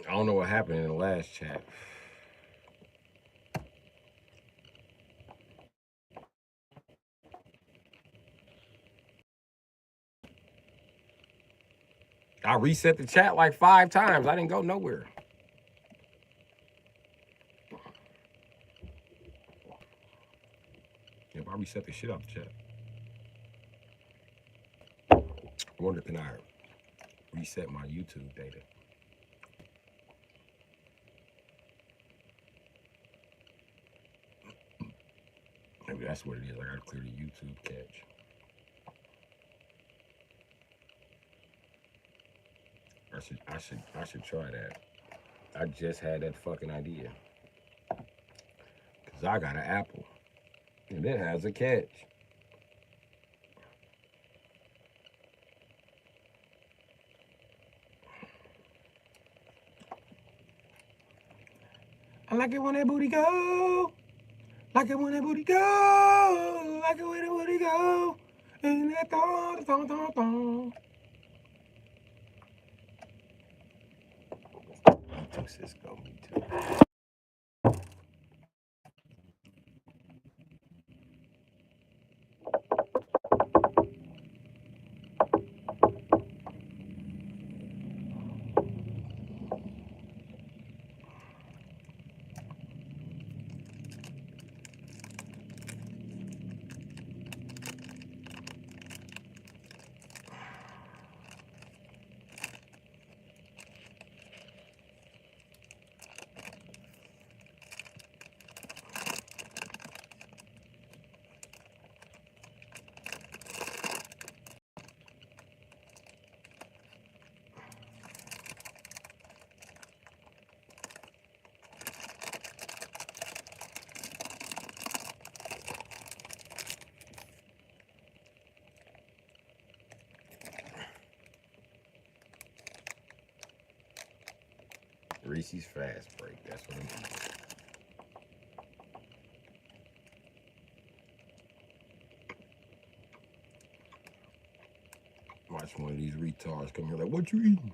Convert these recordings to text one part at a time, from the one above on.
I don't know what happened in the last chat. I reset the chat like 5 times. I didn't go nowhere. If I reset the shit out the chat, I wonder can I reset my YouTube data? Maybe that's what it is. I gotta clear the YouTube cache. I should try that. I just had that fucking idea. Cause I got an Apple. And it has a catch. I like it when that booty go. Like it when that booty go. Like it when that booty go. And that thong, thong, thong, thong. Me too, Cisco. Me too. Reese's Fast Break. That's what I'm eating. Watch one of these retards come here like, what you eating?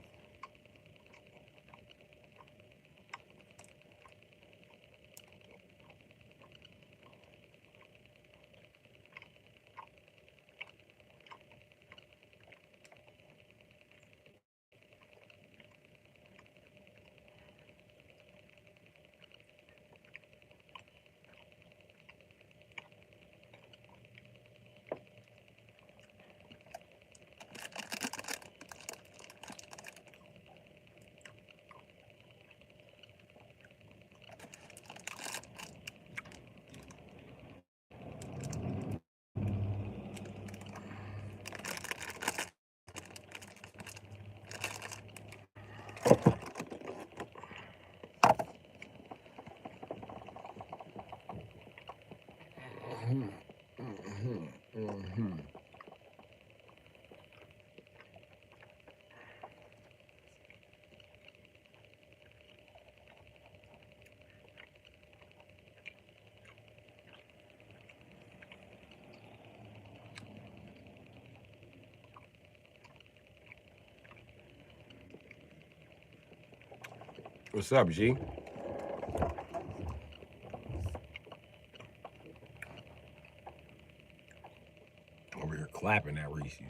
What's up, G? Over here clapping at Reese's.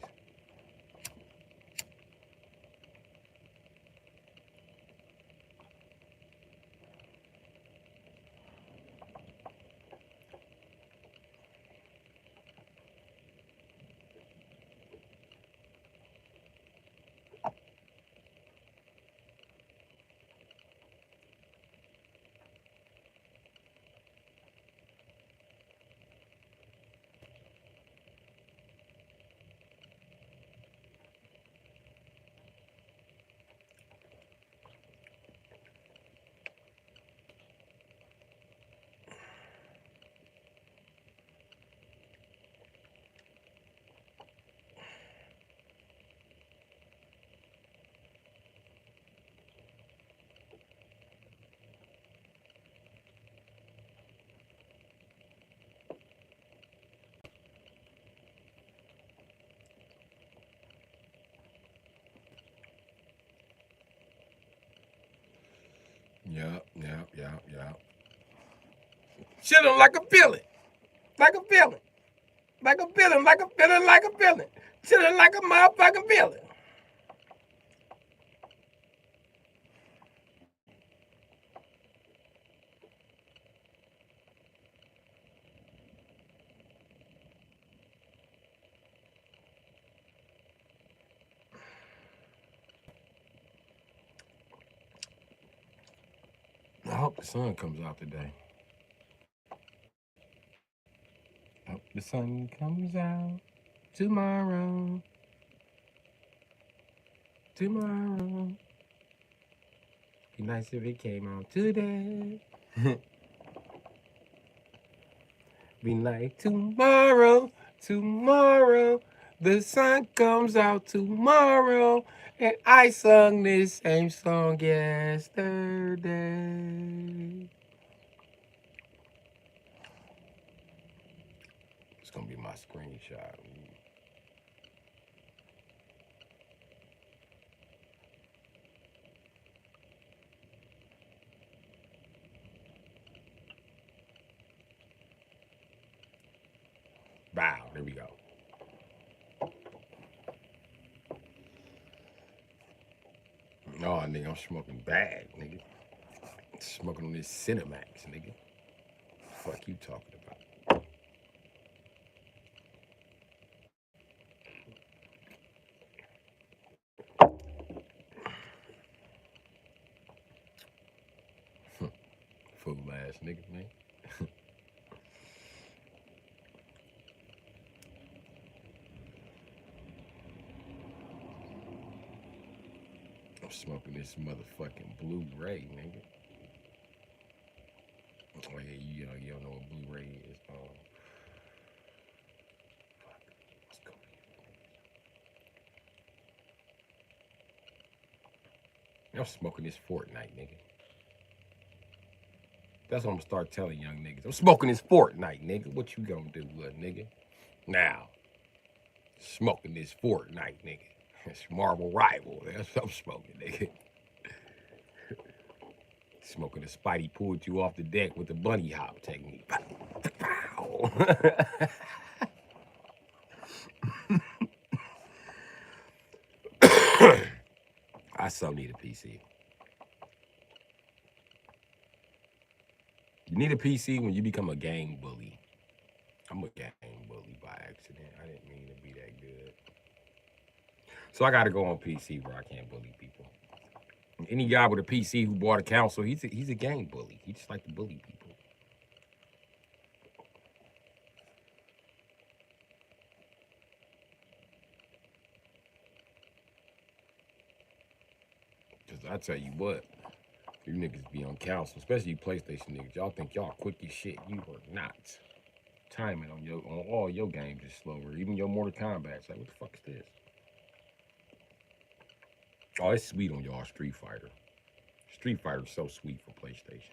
Yep. Chillin' like a villain. Like a villain. Like a villain. Like a villain. Like a villain. Chillin' like a motherfucking villain. I hope the sun comes out today. I hope the sun comes out tomorrow. Tomorrow. Be nice if it came out today. Be nice tomorrow. Tomorrow. The sun comes out tomorrow. And I sung this same song yesterday. It's gonna be my screenshot. Wow, there we go. Oh, nigga, I'm smoking bag, nigga. Smoking on this Cinemax, nigga. Fuck you talking about? Fool ass nigga, man. I'm smoking this motherfucking Blu-ray, nigga. Oh yeah, you don't know what Blu-ray is. Fuck. Let's go. I'm smoking this Fortnite, nigga. That's what I'm gonna start telling young niggas. I'm smoking this Fortnite, nigga. What you gonna do, little nigga? Now, smoking this Fortnite, nigga. It's Marvel Rival. That's what I'm smoking, nigga. Smoking the Spidey pulled you off the deck with the bunny hop technique. Pow. I so need a PC. You need a PC when you become a gang bully. I'm a gang bully by accident. I didn't mean to be that good. So I got to go on PC where I can't bully people. Any guy with a PC who bought a console, he's a gang bully. He just like to bully people. Because I tell you what, you niggas be on console, especially you PlayStation niggas. Y'all think y'all quick as shit. You are not. Timing on all your games is slower. Even your Mortal Kombat's like, what the fuck is this? Oh, it's sweet on y'all Street Fighter. Street Fighter's so sweet for PlayStation.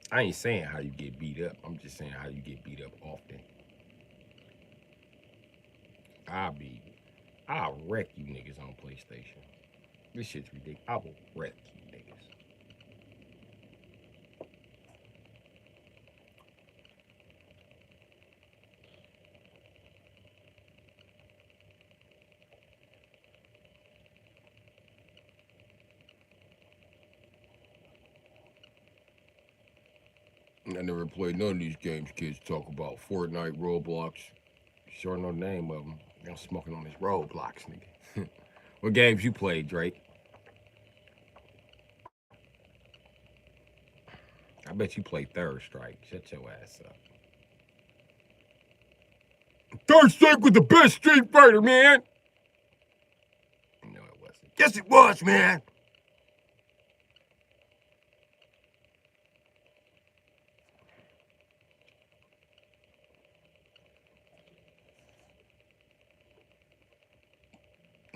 I ain't saying how you get beat up. I'm just saying how you get beat up often. I'll wreck you niggas on PlayStation. This shit's ridiculous. I will wreck you niggas. I never played none of these games kids talk about. Fortnite, Roblox. Sure know the name of them. I'm smoking on this Roblox, nigga. What games you played, Drake? I bet you played Third Strike. Shut your ass up. Third Strike was the best Street Fighter, man. No, it wasn't. Yes, it was, man.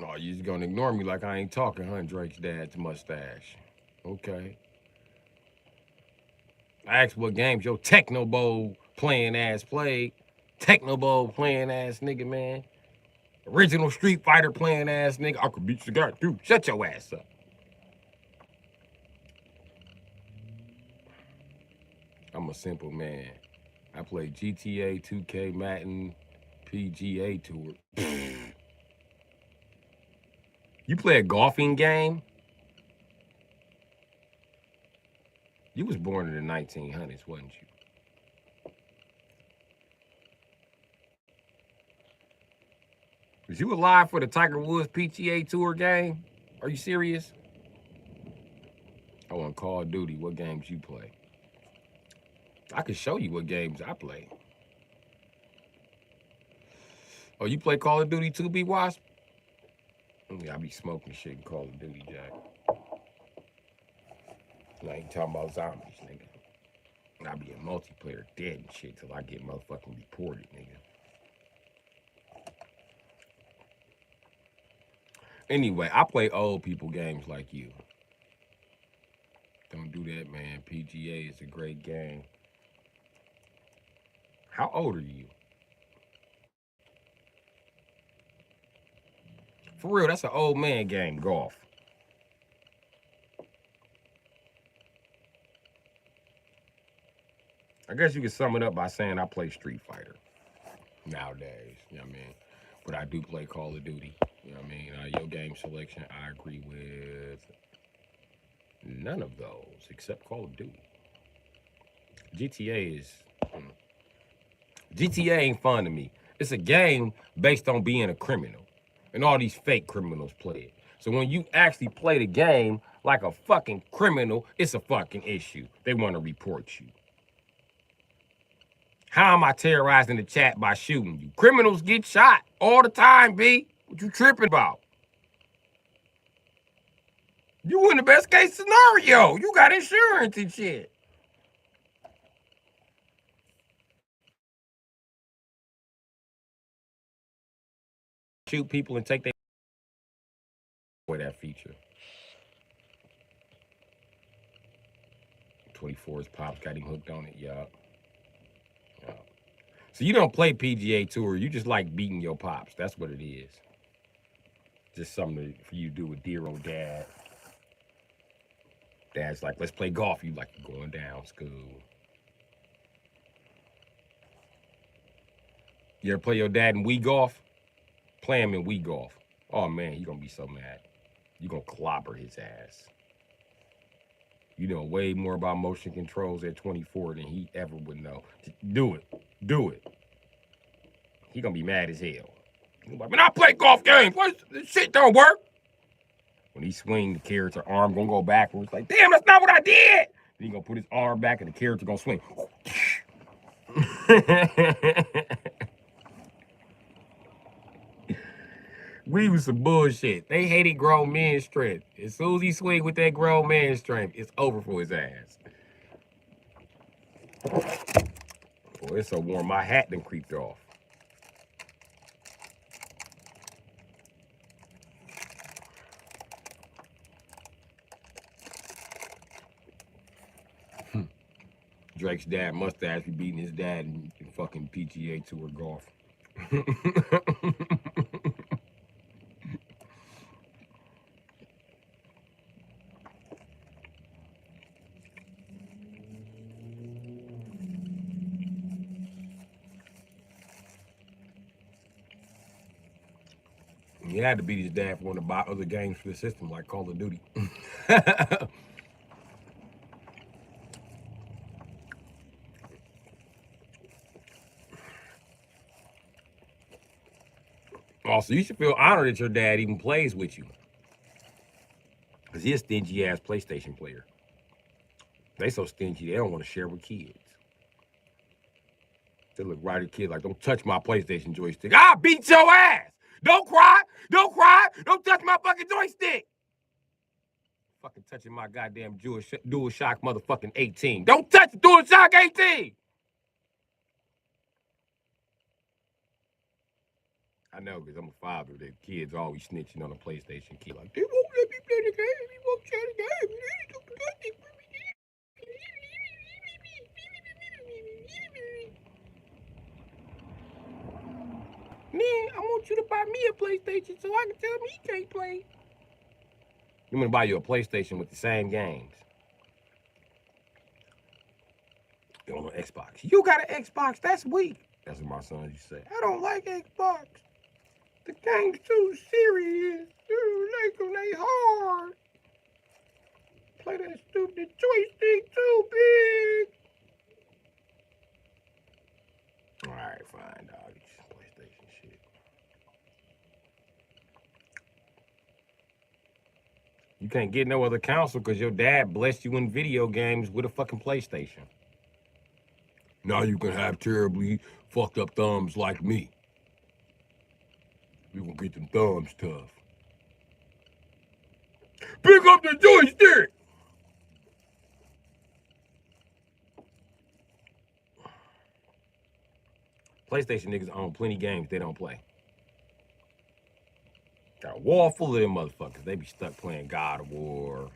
Oh, you just gonna ignore me like I ain't talking, huh? Drake's dad's mustache. Okay. I asked what games your Techno Bowl playing ass played. Techno Bowl playing ass nigga, man. Original Street Fighter playing ass nigga. I could beat the guy, dude. Shut your ass up. I'm a simple man. I play GTA, 2K, Madden, PGA Tour. You play a golfing game? You was born in the 1900s, wasn't you? Was you alive for the Tiger Woods PGA Tour game? Are you serious? I want Call of Duty. What games you play? I can show you what games I play. Oh, you play Call of Duty 2B Wasp? Yeah, I be smoking shit in Call of Duty, Jack. I ain't talking about zombies, nigga. I be in multiplayer dead and shit till I get motherfucking reported, nigga. Anyway, I play old people games like you. Don't do that, man. PGA is a great game. How old are you? For real, that's an old man game, golf. I guess you could sum it up by saying I play Street Fighter nowadays, you know what I mean? But I do play Call of Duty, you know what I mean? Your game selection, I agree with none of those except Call of Duty. GTA is... GTA ain't fun to me. It's a game based on being a criminal. And all these fake criminals play it. So when you actually play the game like a fucking criminal, it's a fucking issue. They want to report you. How am I terrorizing the chat by shooting you? Criminals get shot all the time, B. What you tripping about? You in the best case scenario. You got insurance and shit. Shoot people and take their... Boy, that feature. 24's Pops got him hooked on it, yup. So you don't play PGA Tour, you just like beating your pops. That's what it is. Just something for you to do with dear old dad. Dad's like, let's play golf. You like going down school. You ever play your dad in Wii Golf? Play him in Wii Golf. Oh man, you're gonna be so mad. You're gonna clobber his ass. You know way more about motion controls at 24 than he ever would know. Do it. Do it. He gonna be mad as hell. He's like, man, I play golf games. This shit don't work. When he swing, the character arm gonna go backwards. Like, damn, that's not what I did. Then he gonna put his arm back and the character gonna swing. We was some bullshit. They hated grown men's strength. As soon as he swing with that grown man's strength, it's over for his ass. Boy, it's so warm, my hat done creeped off. Drake's dad mustache be beating his dad in fucking PGA Tour golf. He had to beat his dad for one to buy other games for the system, like Call of Duty. Also, you should feel honored that your dad even plays with you. Because he's a stingy-ass PlayStation player. They so stingy, they don't want to share with kids. They look right at kids like, don't touch my PlayStation joystick. I'll beat your ass! Don't cry! Don't cry! Don't touch my fucking joystick! Fucking touching my goddamn DualShock motherfucking 18. Don't touch the DualShock 18! I know, because I'm a father. The kids always snitching on a PlayStation kid. Like, they won't let me play the game. They won't share the game. Man, I want you to buy me a PlayStation so I can tell him he can't play. I'm going to buy you a PlayStation with the same games. On an Xbox. You got an Xbox? That's weak. That's what my son used to say. I don't like Xbox. The game's too serious. They hard. Play that stupid joystick too big. Alright, fine, dog. PlayStation shit. You can't get no other console because your dad blessed you in video games with a fucking PlayStation. Now you can have terribly fucked up thumbs like me. You gonna get them thumbs tough. Pick up the joystick! PlayStation niggas own plenty games they don't play. Got a wall full of them motherfuckers. They be stuck playing God of War.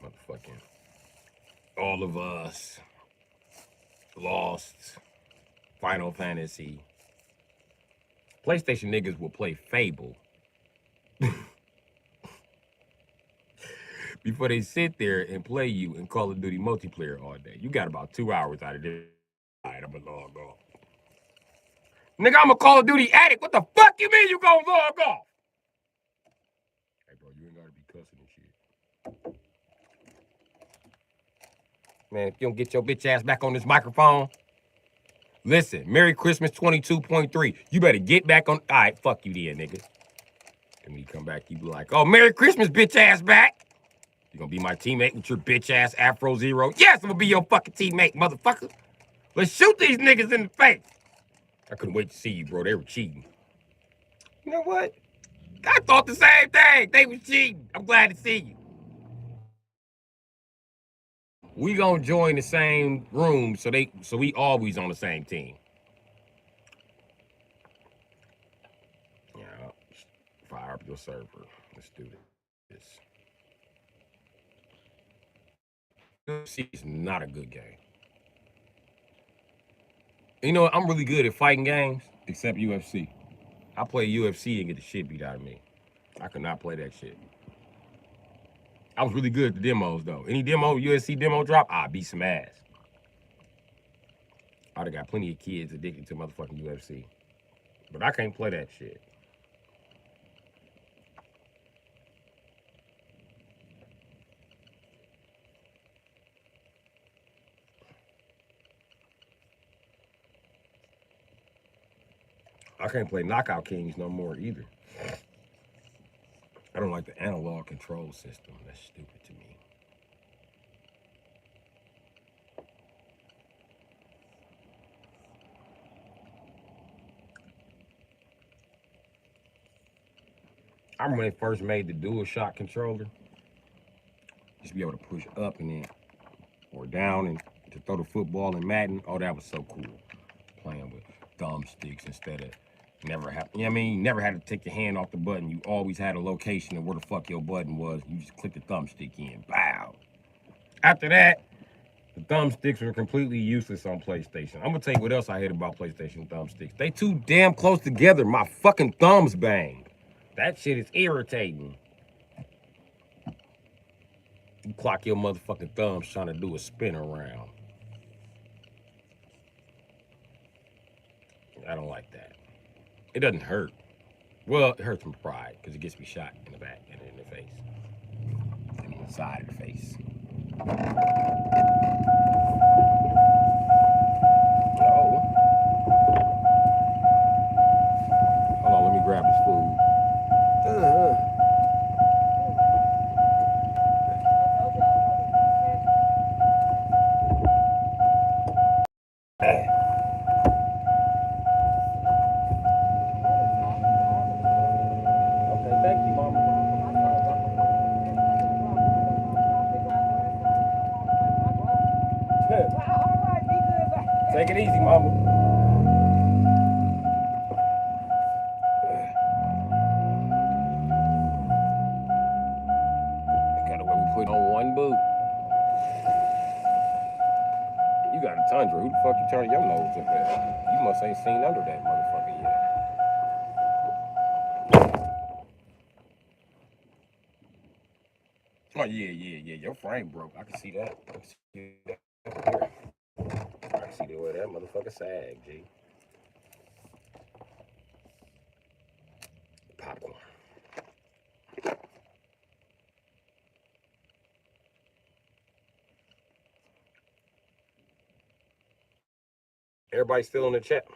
Motherfucking All of Us. Lost. Final Fantasy. PlayStation niggas will play Fable. Before they sit there and play you in Call of Duty multiplayer all day. You got about 2 hours out of this. All right, I'm gonna log off. Nigga, I'm a Call of Duty addict. What the fuck you mean you gonna log off? Hey, bro, you ain't gotta be cussing and shit. Man, if you don't get your bitch ass back on this microphone, listen, Merry Christmas 22.3. You better get back on. All right, fuck you then, nigga. And when you come back, you be like, oh, Merry Christmas, bitch ass back. You gonna be my teammate with your bitch ass Afro Zero? Yes, I'm gonna be your fucking teammate, motherfucker. Let's shoot these niggas in the face. I couldn't wait to see you, bro. They were cheating. You know what? I thought the same thing. They was cheating. I'm glad to see you. We gonna join the same room so we always on the same team. Yeah, fire up your server. Let's do this. UFC is not a good game. You know what? I'm really good at fighting games, except UFC. I play UFC and get the shit beat out of me. I could not play that shit. I was really good at the demos, though. Any demo, UFC demo drop, I'd beat some ass. I'd have got plenty of kids addicted to motherfucking UFC. But I can't play that shit. I can't play Knockout Kings no more either. I don't like the analog control system. That's stupid to me. I remember when they first made the DualShock controller. Just be able to push up and then, or down and to throw the football in Madden. Oh, that was so cool. Playing with thumbsticks instead of never have, you know what I mean? You never had to take your hand off the button. You always had a location of where the fuck your button was. You just click the thumbstick in. Bow. After that, the thumbsticks were completely useless on PlayStation. I'm gonna tell you what else I hate about PlayStation thumbsticks. They too damn close together. My fucking thumbs bang. That shit is irritating. You clock your motherfucking thumbs trying to do a spin around. I don't like that. It doesn't hurt. Well, it hurts my pride because it gets me shot in the back and in the face. And in the side of the face. Oh. Hold on, let me grab this food. Okay, thank you, Mama. Take it easy, Mama. Gotta let me put on one boot. You got a Tundra. Who the fuck you turning your nose up at? You must ain't seen under that motherfucker yet. Oh yeah. Your frame broke. I can see that. I can see that from here. I can see the way that motherfucker sag, G. Popcorn. Everybody still in the chat,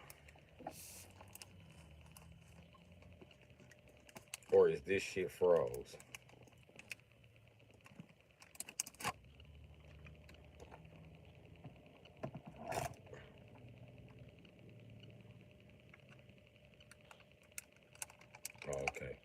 or is this shit froze? Oh, okay.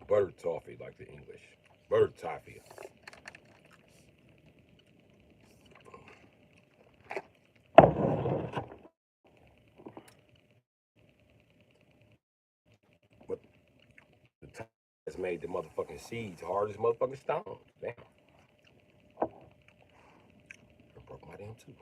Buttered toffee, like the English. Buttered toffee. But the toffee has made the motherfucking seeds hard as motherfucking stones. Damn. I broke my damn tooth.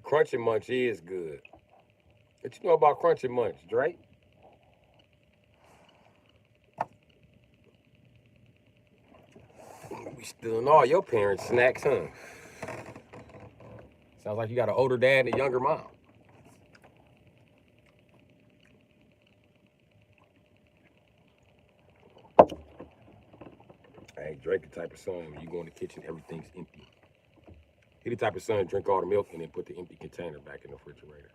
Crunchy Munch is good. What you know about Crunchy Munch, Drake? We stealing all your parents' snacks, huh? Sounds like you got an older dad and a younger mom. Hey, Drake the type of son when you go in the kitchen, everything's empty. He the type of son drink all the milk and then put the empty container back in the refrigerator.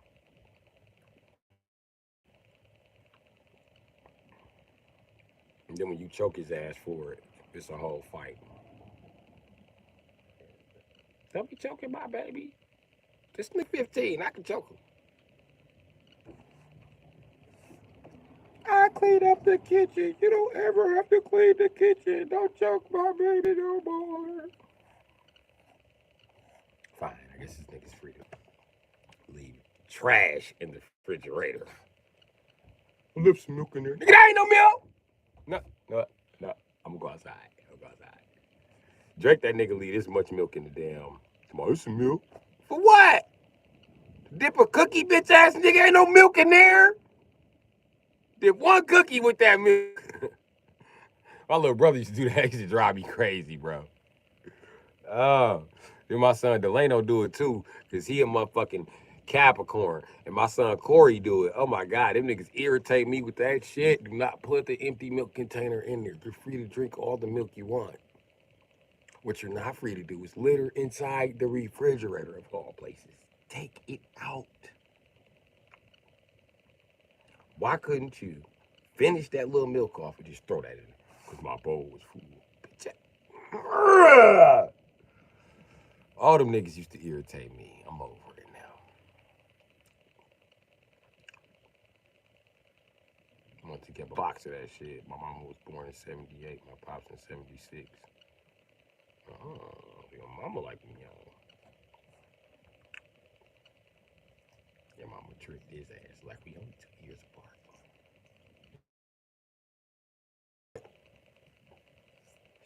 And then when you choke his ass for it, it's a whole fight. Don't be choking my baby. This nigga 15, I can choke him. I clean up the kitchen. You don't ever have to clean the kitchen. Don't choke my baby no more. Fine, I guess this nigga's free to leave trash in the refrigerator. I left some milk in there. Nigga, that ain't no milk. No. I'm gonna go outside. Drake, that nigga leave this much milk in the damn. Come on, there's some milk. For what? Dip a cookie, bitch ass nigga. Ain't no milk in there. Dip one cookie with that milk. My little brother used to do that. It used to drive me crazy, bro. Oh, then my son Delano do it too, cause he a motherfucking Capricorn, and my son Corey do it. Oh my God, them niggas irritate me with that shit. Do not put the empty milk container in there. You're free to drink all the milk you want. What you're not free to do is litter inside the refrigerator of all places. Take it out. Why couldn't you finish that little milk off and just throw that in there? Because my bowl was full. All them niggas used to irritate me. I'm over it now. I want to get a box of that shit. My mama was born in 78. My pops in 76. Oh, your mama like me young. Your mama tricked his ass like we only 2 years apart.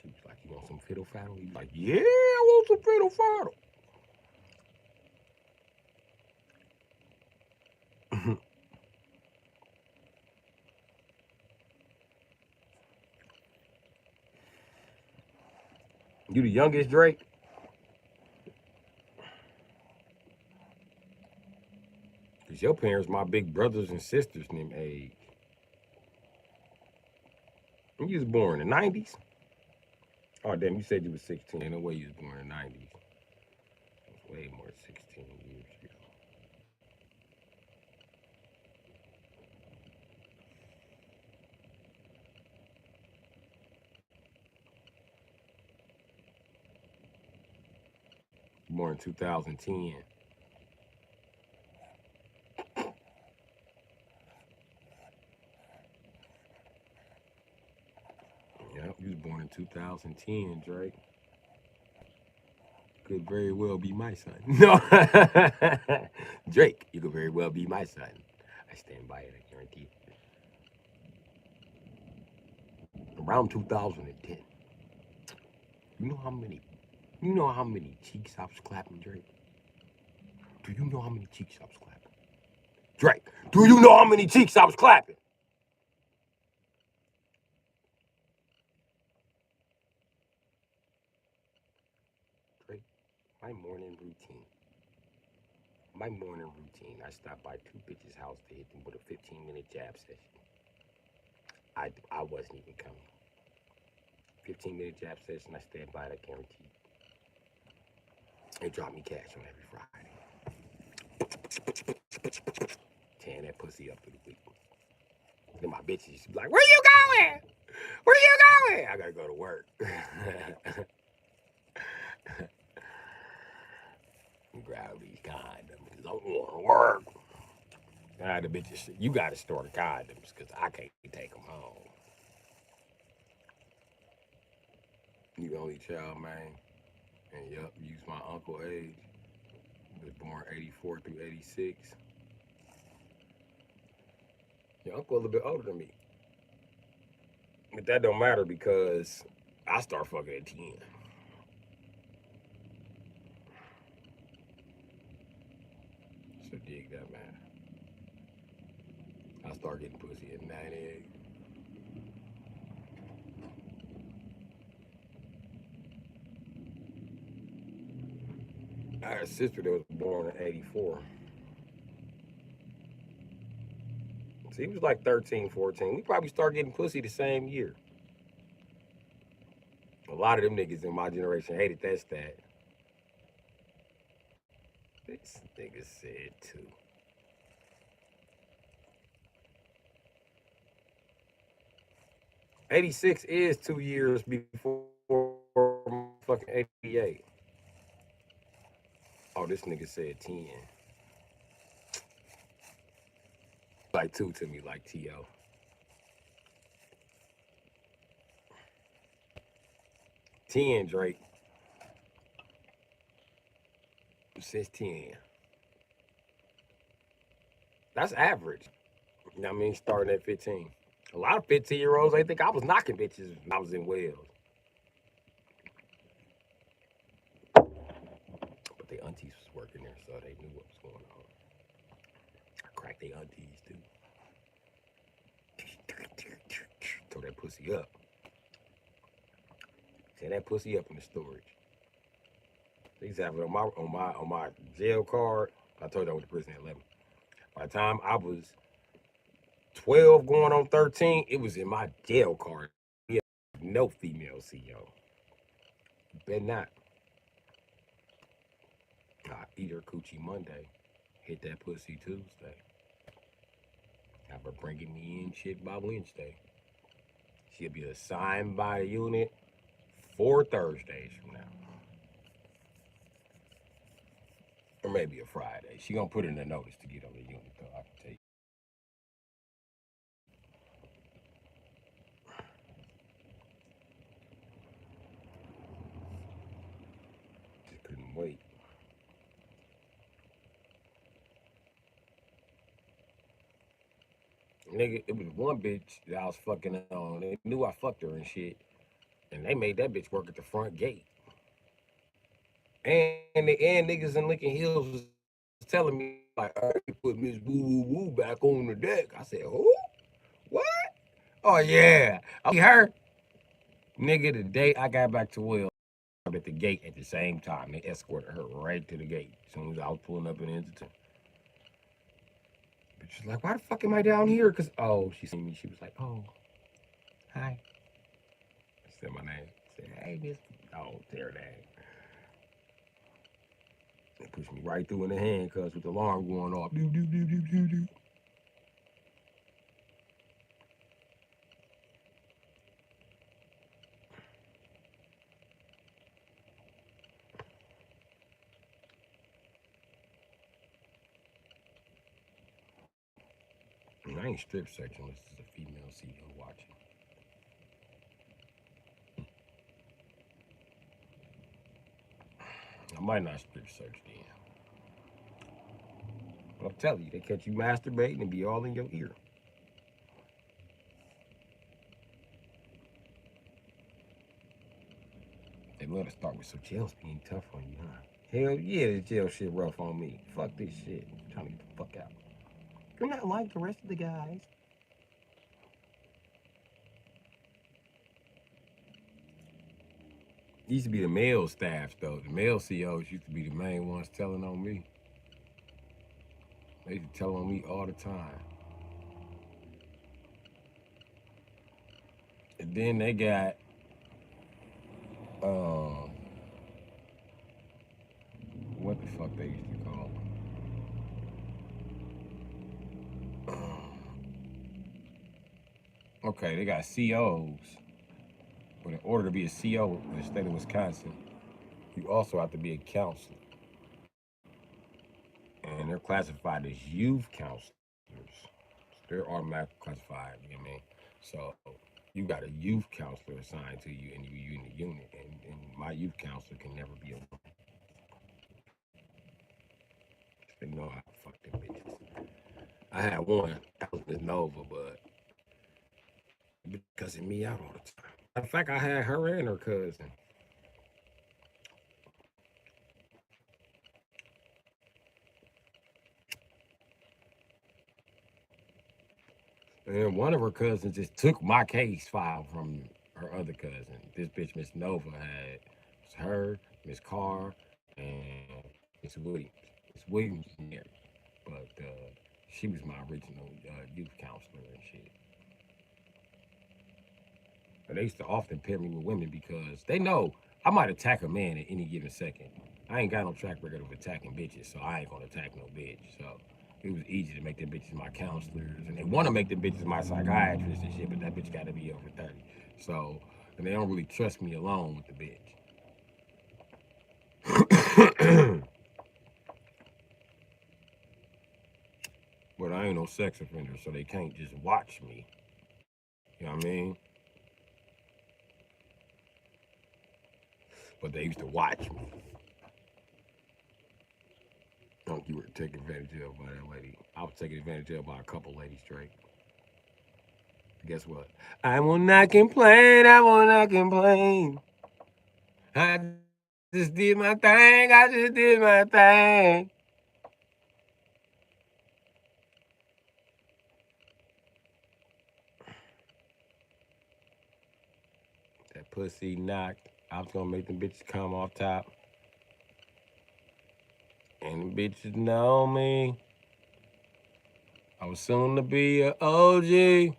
She was like, you want some fiddle faddle? He was like, yeah, I want some fiddle faddle. You the youngest, Drake? Because your parents, my big brothers and sisters, named age. You was born in the 90s? Oh, damn, you said you was 16. Ain't no way you was born in the 90s. That's way more than 16 years ago. Born in 2010. Yep, you was born in 2010, Drake. Could very well be my son. No. Drake, you could very well be my son. I stand by it, I guarantee it. Around 2010. You know how many cheeks I was clapping, Drake? Do you know how many cheeks I was clapping? Drake, do you know how many cheeks I was clapping? Drake, my morning routine. My morning routine, I stop by two bitches' house to hit them with a 15-minute jab session. I wasn't even coming. 15-minute jab session, I stand by it, I guarantee. They drop me cash on every Friday. Tearing that pussy up through the week. Then my bitches used to be like, where you going? Where you going? I gotta go to work. Grab these condoms. I don't want to work. The bitches, you gotta store the condoms because I can't take them home. You the only child, man. And yup, use my uncle age. He was born 84 through 86. Your uncle a little bit older than me. But that don't matter because I start fucking at 10. So dig that, man. I start getting pussy at 98. I had a sister that was born in 84. So he was like 13, 14. We probably started getting pussy the same year. A lot of them niggas in my generation hated that stat. This nigga said too. 86 is 2 years before fucking 88. Oh, this nigga said 10. Like 2 to me, like T.O. 10, Drake. Since 10. That's average. You know what I mean? Starting at 15. A lot of 15-year-olds, they think I was knocking bitches when I was in Wales. But their aunties was working there, so they knew what was going on. I cracked their aunties, too. Throw that pussy up. Send that pussy up in the storage. They used to have it on my jail card. I told you I went to prison at 11. By the time I was 12 going on 13, it was in my jail card. We had no female CEO. Bet not. I eat her coochie Monday. Hit that pussy Tuesday. Have her bringing me in shit by Wednesday. She'll be assigned by the unit 4 Thursdays from now. Or maybe a Friday. She gonna put in a notice to get on the unit, though. I can tell you. Just couldn't wait. Nigga, it was one bitch that I was fucking on. They knew I fucked her and shit. And they made that bitch work at the front gate. And niggas in Lincoln Hills was telling me, like, I put Miss Woo Woo Woo back on the deck. I said, who? What? Oh, yeah. I her. Nigga, the day I got back to Will at the gate at the same time, they escorted her right to the gate as soon as I was pulling up in Entertainment. But she's like, why the fuck am I down here? Because, oh, she seen me. She was like, oh, hi. I said my name. I said, hey, Miss. Oh, tear that. They pushed me right through in the handcuffs with the alarm going off. Doo, doo, doo, doo, doo, doo. And I ain't strip searching unless it's a female CEO watching. I might not strip search then. But I'm telling you, they catch you masturbating and be all in your ear. They love to start with some jails being tough on you, huh? Hell yeah, the jail shit rough on me. Fuck this shit. I'm trying to get the fuck out. You're not like the rest of the guys. Used to be the male staff though. The male CEOs used to be the main ones telling on me. They used to tell on me all the time. And then they got um what the fuck they used to call them. Okay, they got COs. But in order to be a CO in the state of Wisconsin, you also have to be a counselor. And they're classified as youth counselors. They're automatically classified, you know what I mean? So you got a youth counselor assigned to you and you in the unit. And my youth counselor can never be a woman. They know how to fuck them bitches. I had one, that was Miss Nova, but be cussing me out all the time. In fact, I had her and her cousin. And one of her cousins just took my case file from her other cousin. This bitch, Miss Nova, had it was her, Miss Carr, and Miss Williams. Miss Williams is married, but she was my original youth counselor and shit. But they used to often pair me with women because they know I might attack a man at any given second. I ain't got no track record of attacking bitches, so I ain't gonna attack no bitch. So it was easy to make them bitches my counselors, and they want to make them bitches my psychiatrists and shit, but that bitch got to be over 30. So, and they don't really trust me alone with the bitch. But I ain't no sex offender, so they can't just watch me. You know what I mean? But they used to watch me. Don't you were taking advantage of by that lady. I was taking advantage of by a couple ladies straight. Guess what? I will not complain. I will not complain. I just did my thing. I just did my thing. That pussy knocked. I was gonna make them bitches come off top. And the bitches know me. I was soon to be a OG.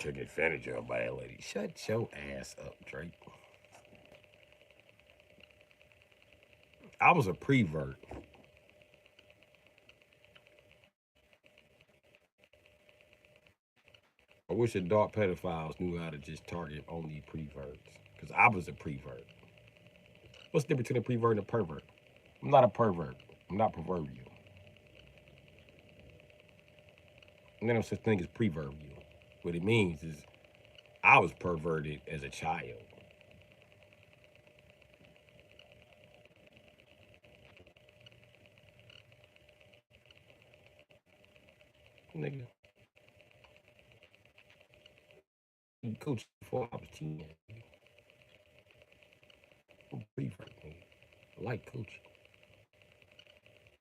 took advantage of by that lady. Shut your ass up, Drake. I was a prevert. I wish adult pedophiles knew how to just target only preverts. Because I was a prevert. What's the difference between a prevert and a pervert? I'm not a pervert. I'm not proverbial. And there's no such thing as preverbial. What it means is I was perverted as a child. Nigga, coach before I was 10. I'm a prevert, nigga. I like coaching.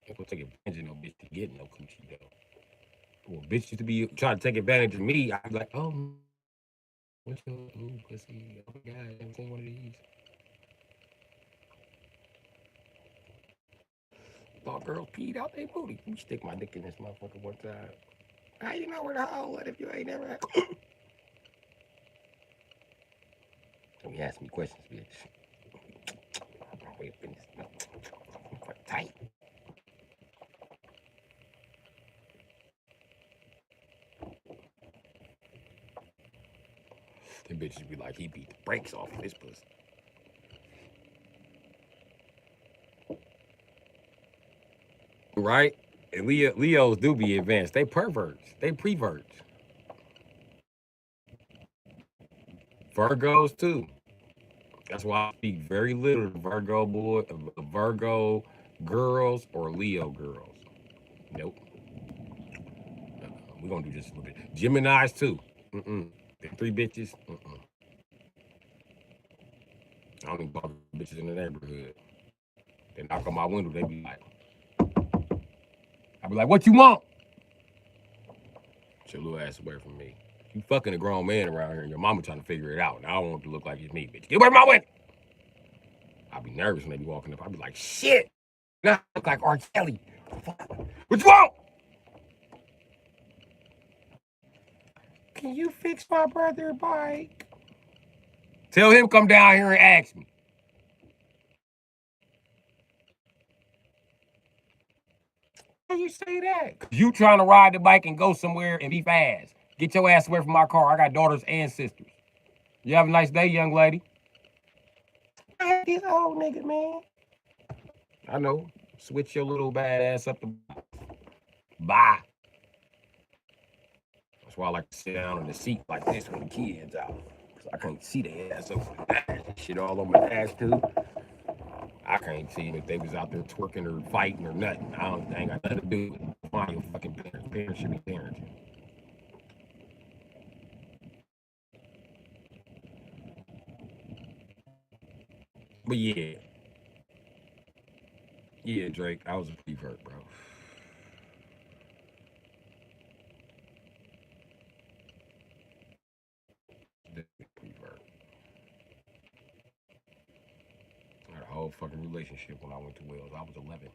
I'm gonna take advantage of no bitch to get no coochie though. Well, bitch used to be trying to take advantage of me. I'd be like, oh, what's your ooh, pussy? Oh my god, I haven't seen one of these. Thought girls peed out their booty. Let me stick my dick in this motherfucker one time. How you know where the hole at if you ain't never had? Don't be asking me questions, bitch. Wait a minute. No. I'm quite tight. Them bitches be like, he beat the brakes off of this pussy. Right? And Leos do be advanced. They perverts. They preverts. Virgos too. That's why I speak very little to Virgo girls or Leo girls. Nope. We're gonna do just a little bit. Gemini's too. Mm-mm. Them three bitches. Mm-mm. I don't even bother bitches in the neighborhood. They knock on my window, they be like, I be like, what you want? Get your little ass away from me. You fucking a grown man around here and your mama trying to figure it out. And I don't want it to look like it's me, bitch. Get away from my window. I be nervous when they be walking up. I be like, shit. Now I look like R. Kelly. What you want? Can you fix my brother's bike? Tell him come down here and ask me. How you say that? 'Cause you trying to ride the bike and go somewhere and be fast. Get your ass away from my car. I got daughters and sisters. You have a nice day, young lady. I hate this old nigga, man. I know. Switch your little bad ass up to bye. That's why I like to sit down in the seat like this when the kids out. Cause I can't see their ass over the ass. Shit all on my ass too. I can't see if they was out there twerking or fighting or nothing. I don't think I got nothing to do with it. Find your fucking parents. Parents should be parenting. But yeah. Yeah, Drake, I was a prevert, bro. Prevert. I had a whole fucking relationship when I went to Wales. I was 11.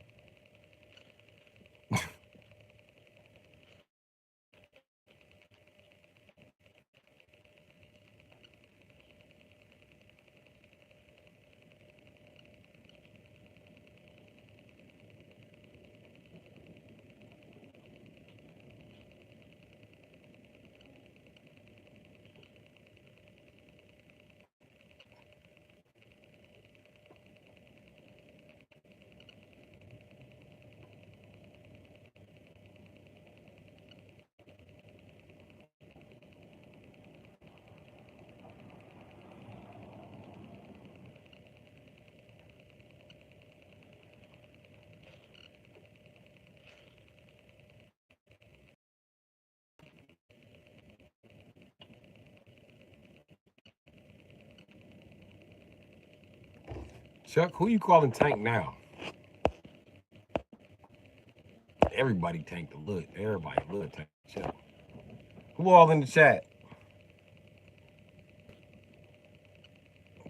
Chuck, who you calling Tank now? Everybody Tank the look. Everybody look Tank. Chuck. Who all in the chat?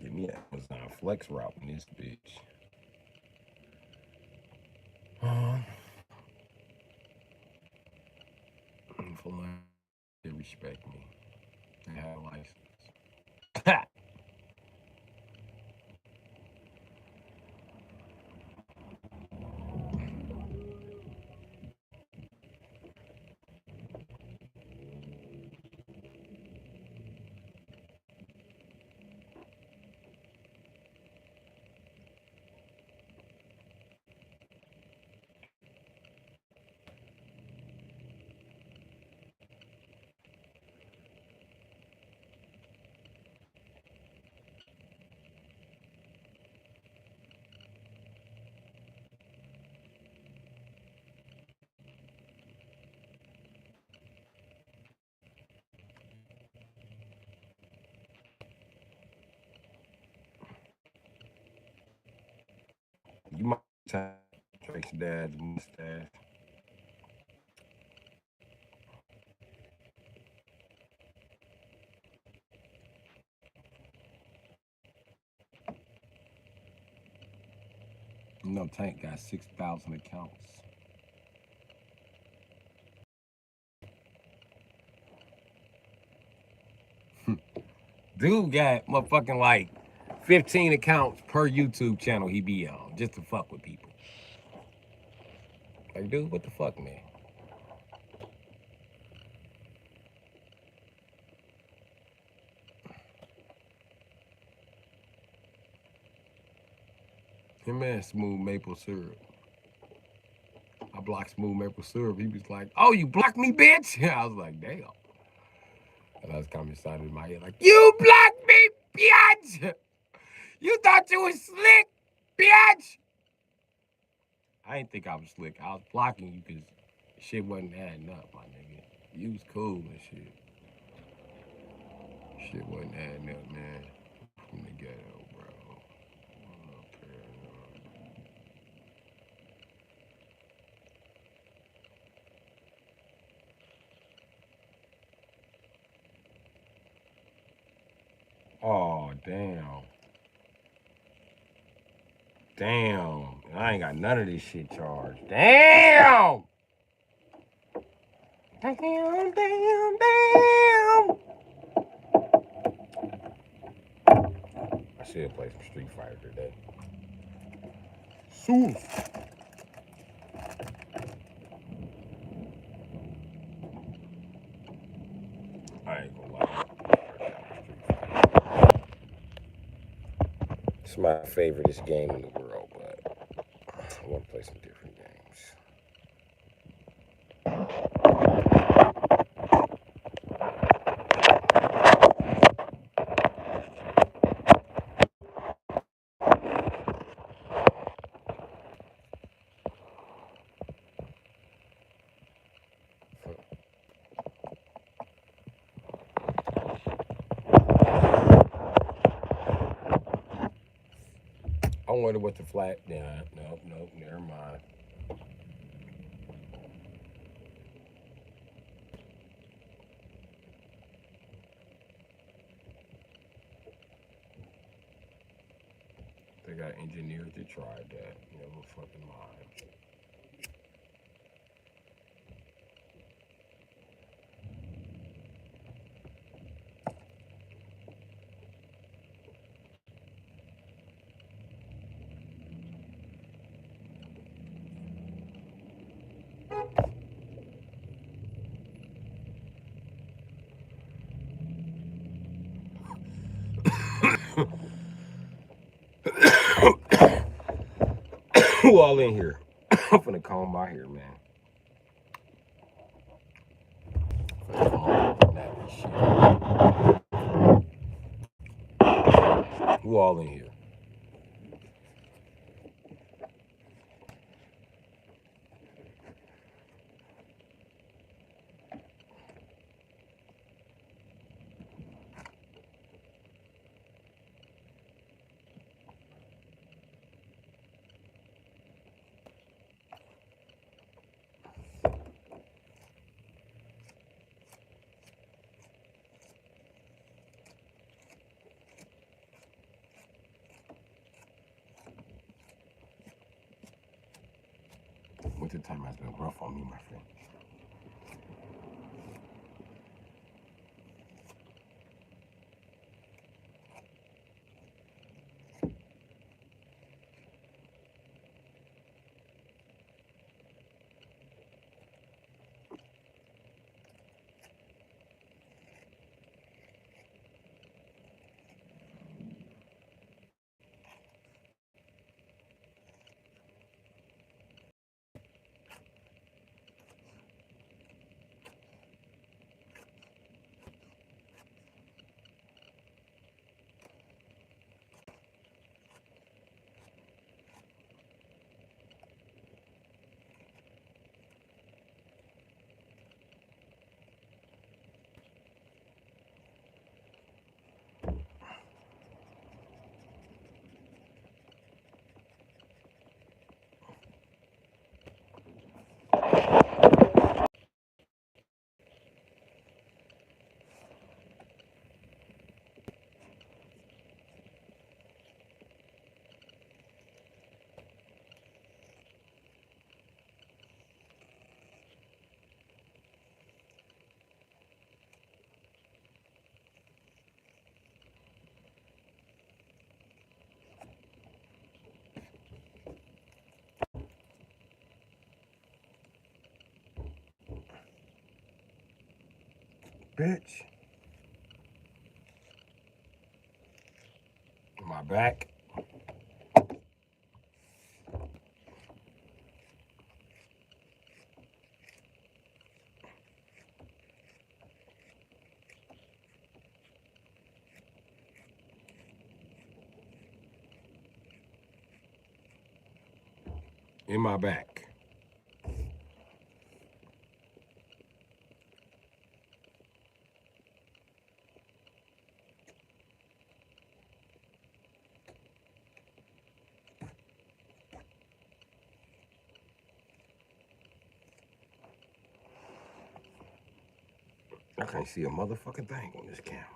Give me an Amazon Flex route in this bitch. They respect me. to have a license. You might time Drake's dad's mustache. You know, Tank got 6,000 accounts. Dude got motherfucking like 15 accounts per YouTube channel he be on just to fuck with people. Like, dude, what the fuck, man? Him and Smooth Maple Syrup. I blocked Smooth Maple Syrup. He was like, "Oh, you blocked me, bitch?" I was like, "Damn." And I was kind of excited in my head, like, "You blocked me, bitch! You thought you was slick, bitch!" I didn't think I was slick. I was blocking you because shit wasn't adding up, my nigga. You was cool and shit. Shit wasn't adding up, man. From the ghetto, bro. Oh, damn. Damn. I ain't got none of this shit charged. Damn! Damn, damn, damn! I should play some Street Fighter today. Soon. I ain't gonna lie. It's my favoriteest game in the world, but I want to play some different games. I wonder what the flat. Yeah, nope, never mind. They got engineers that tried that. Never fucking mind. Who all in here? I'm finna comb my hair, man. Who all in here? Winter time has been rough on me, my friend. bitch. Am I back? Am I back? I can't see a motherfucking thing on this camera.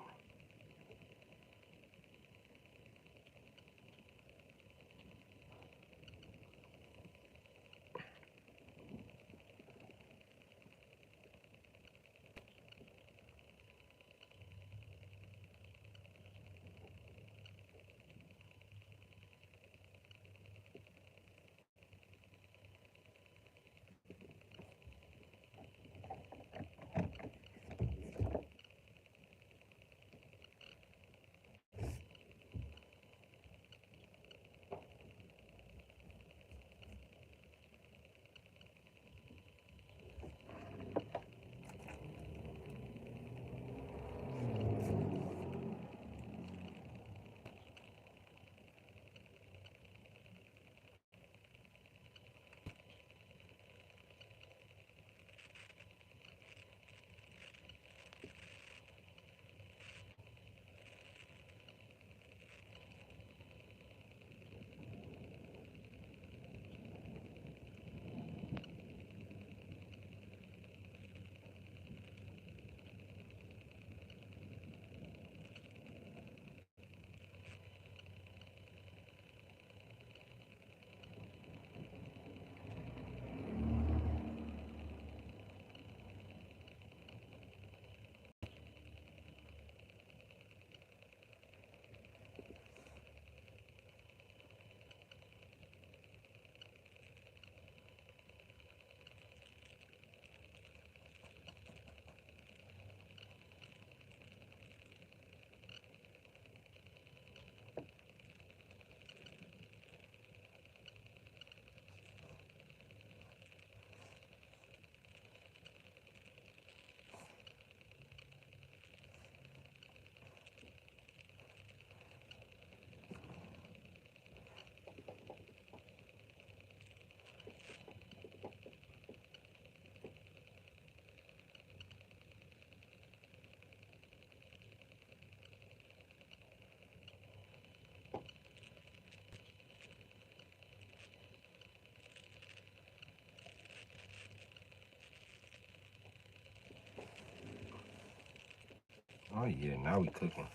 Oh yeah, now we cooking.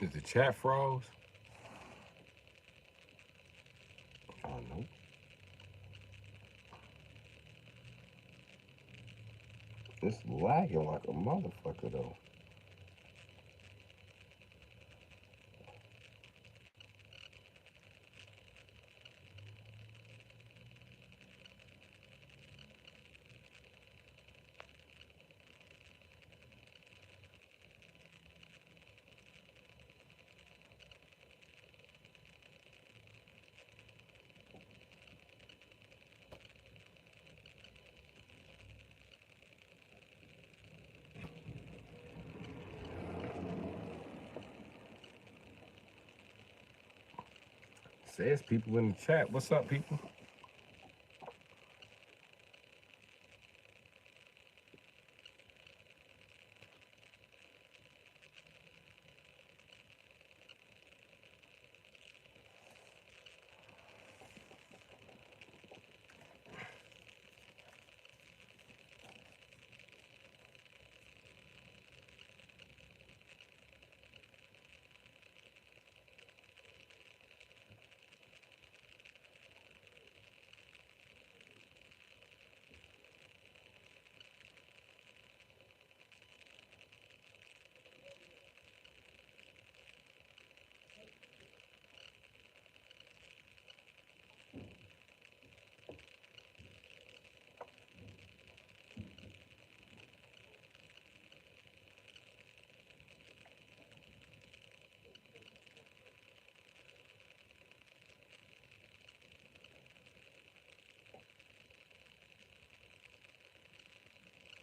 Is the chat froze? Oh no. It's lagging like a motherfucker though. Says people in the chat. What's up, people?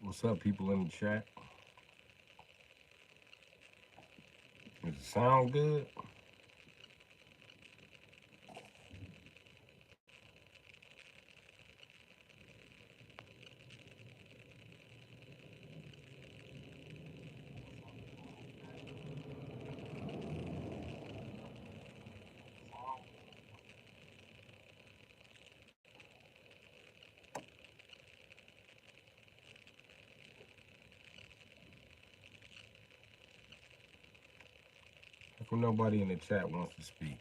What's up, people in the chat? Does it sound good? How come nobody in the chat wants to speak?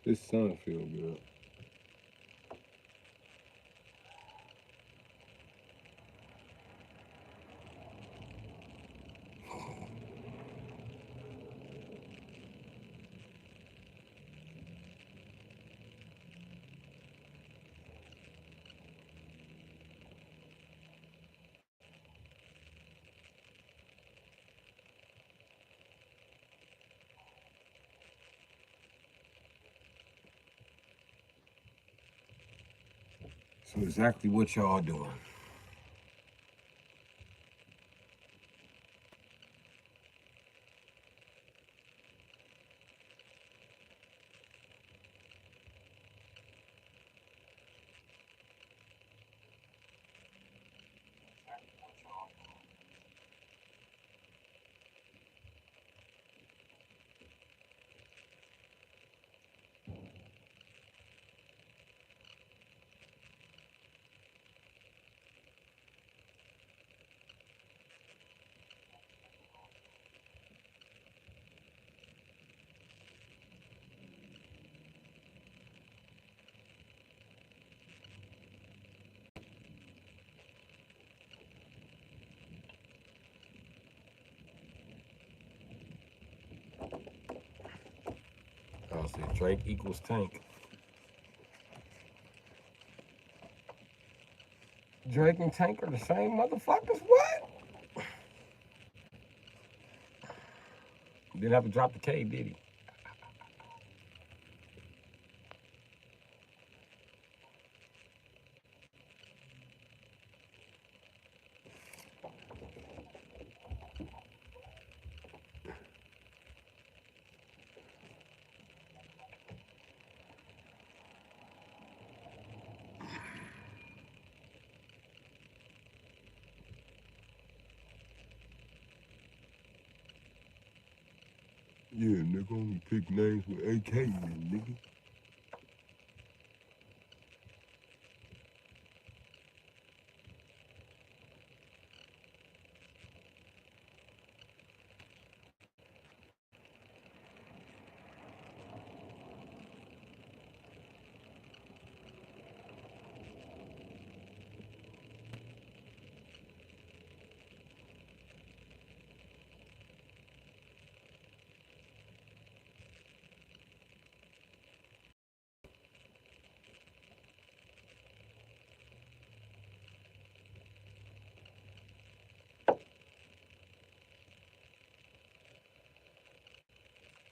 This sun feel good. So exactly what y'all doing? I said Drake equals Tank. Drake and Tank are the same motherfuckers? What? Didn't have to drop the K, did he? Yeah, nigga, only pick names with AK in them, nigga.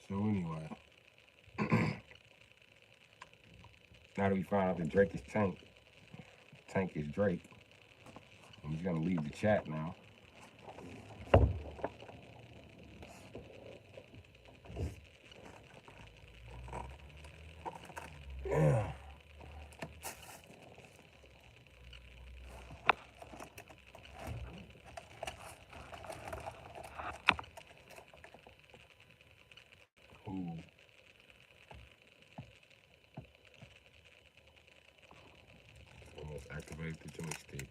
So anyway, now that we found out that Drake is Tank, Tank is Drake, I'm just gonna leave the chat now. Yeah. Ooh. Almost activated the joystick.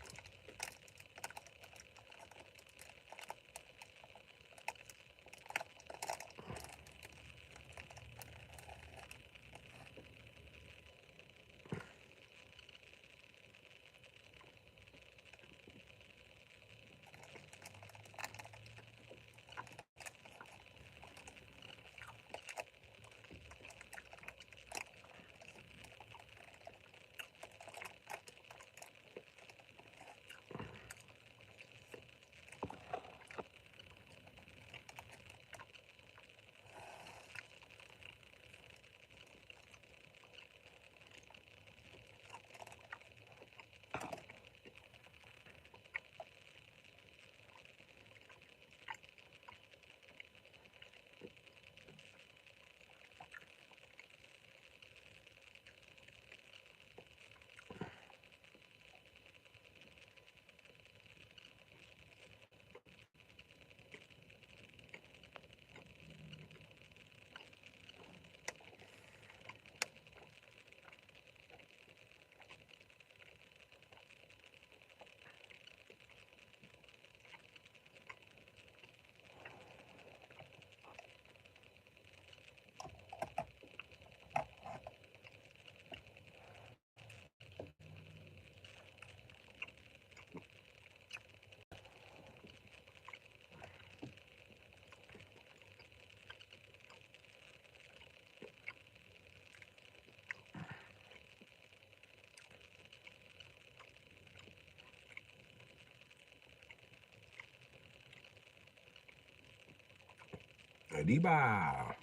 Adiba.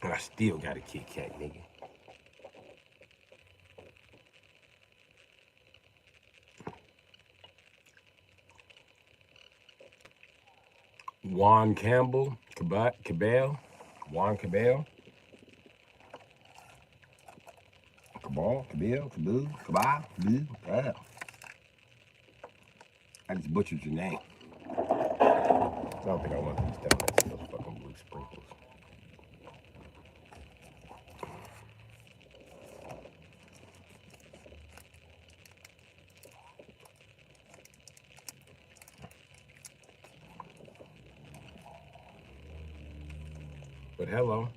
And I still got a Kit Kat, nigga. Juan Campbell, Cabell, Juan Cabell, Cabell, yeah. I just butchered your name. I don't think I want these donuts, those fucking blue sprinkles. But hello.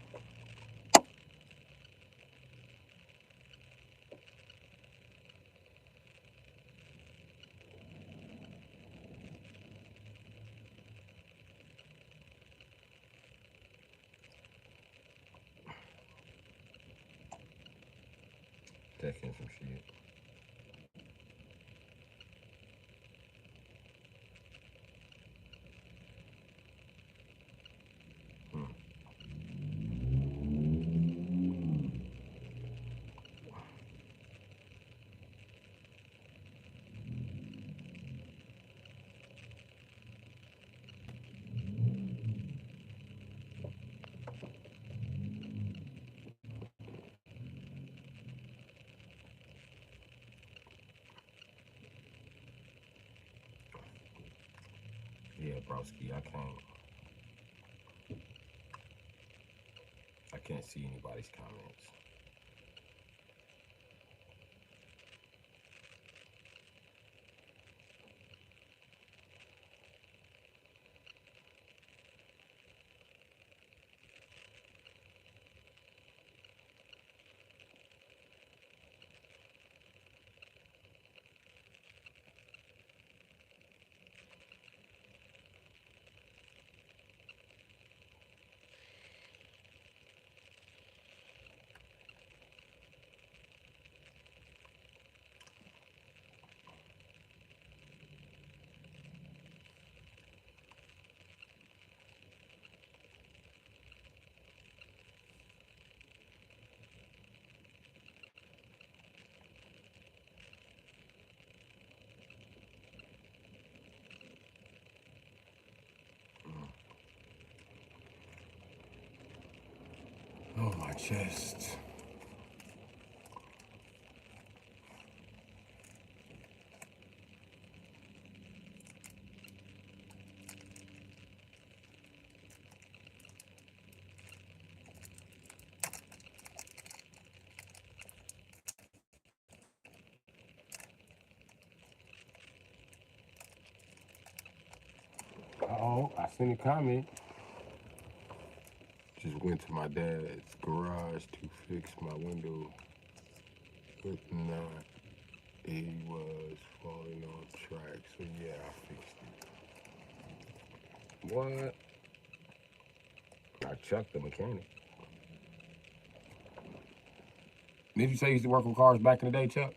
Taking some shit. Yeah, broski, I can't see anybody's comments. Oh, my chest. Oh, I seen a comment. Just went to my dad's garage to fix my window. If not, he was falling off track. So yeah, I fixed it. What? I chucked the mechanic. Did you say you used to work on cars back in the day, Chuck?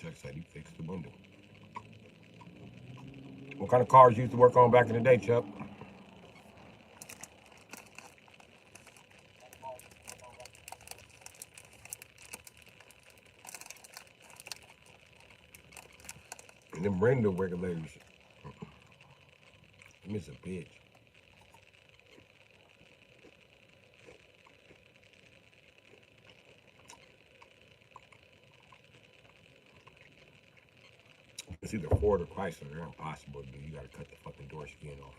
Chuck said he fixed the window. What kind of cars you used to work on back in the day, Chuck? And them window regulators. Them is a bitch. It's either Ford or Chrysler. They're impossible to do. You gotta cut the fucking door skin off.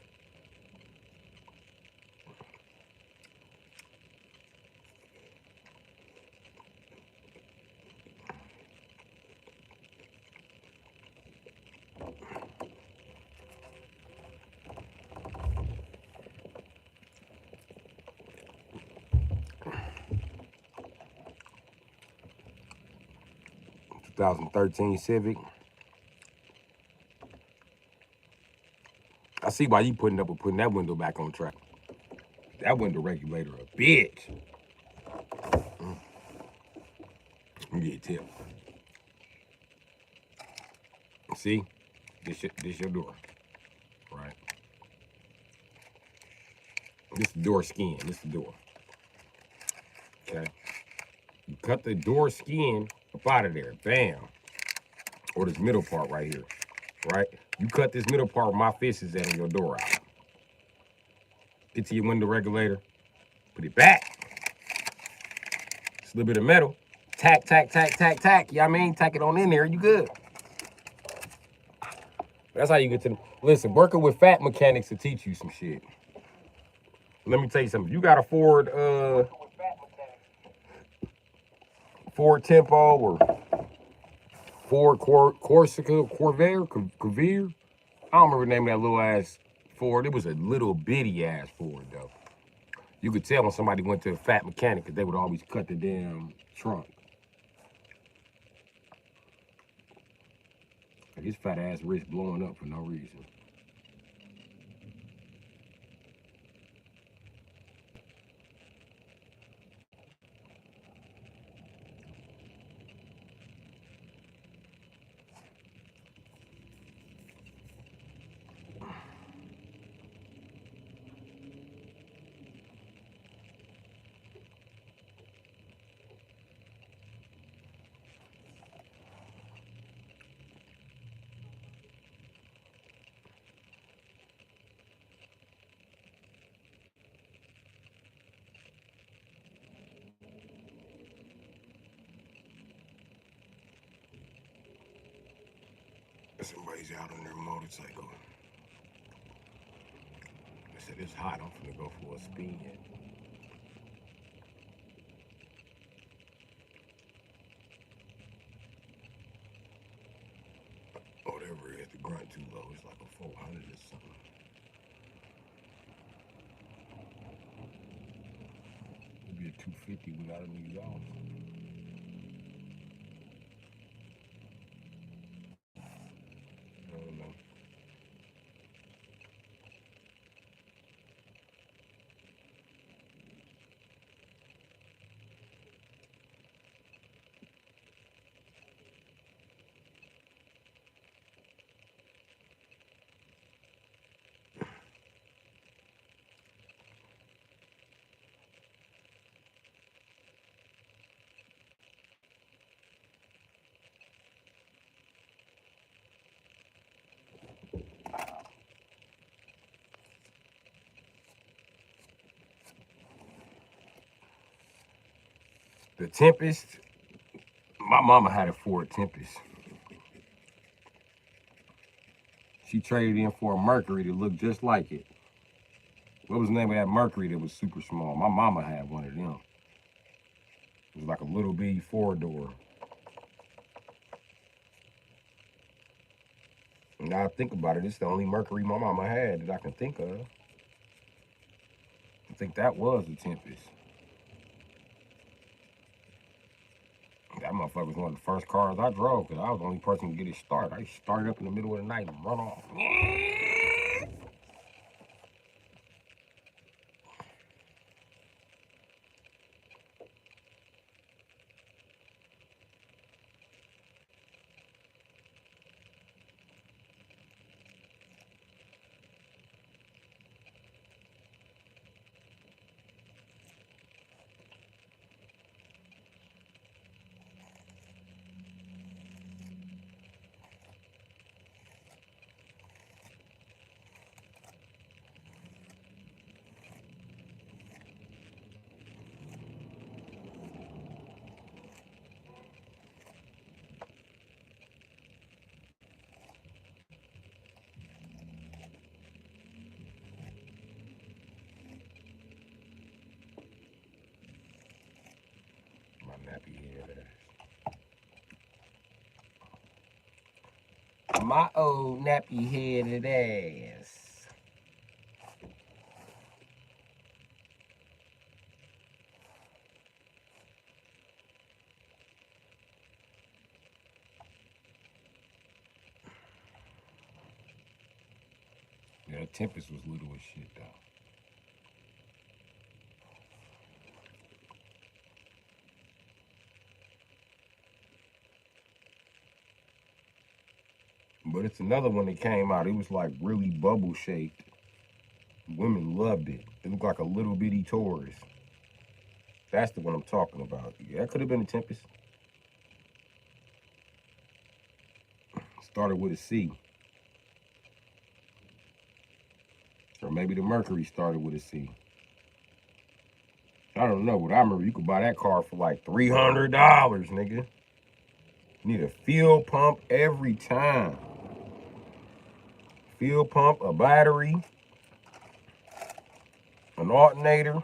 2013 Civic. I see why you putting that window back on track. That window regulator a bitch. You get a tip. See, this your door, right? This the door skin. This the door. Okay. You cut the door skin up out of there. Bam. Or this middle part right here. Right? You cut this middle part where my fist is at on your door out. Get to your window regulator. Put it back. It's a little bit of metal. Tack, tack, tack, tack, tack. You know what I mean? Tack it on in there. You good. That's how you get to the... Listen, working with fat mechanics to teach you some shit. Let me tell you something. You got a Ford Tempo or Ford Corsica, Corvair. I don't remember the name of that little ass Ford. It was a little bitty ass Ford though. You could tell when somebody went to a fat mechanic because they would always cut the damn trunk. His fat ass wrist blowing up for no reason. Somebody's out on their motorcycle. I said, it's hot. I'm finna go for a spin. Whatever it is, the grunt too low. It's like a 400 or something. Maybe a 250 without any exhaust. I don't know. The Tempest, my mama had a Ford Tempest. She traded in for a Mercury that looked just like it. What was the name of that Mercury that was super small? My mama had one of them. It was like a little bitty 4-door. Now I think about it, it's the only Mercury my mama had that I can think of. I think that was the Tempest. That motherfucker was one of the first cars I drove because I was the only person to get it started. I started up in the middle of the night and run off. my old nappy headed ass. Yeah, that Tempest was little as shit though. But it's another one that came out. It was like really bubble shaped. Women loved it. It looked like a little bitty Taurus. That's the one I'm talking about. Yeah, that could have been a Tempest. Started with a C. Or maybe the Mercury started with a C. I don't know, but I remember you could buy that car for like $300, nigga. Need a fuel pump every time. Fuel pump, a battery, an alternator.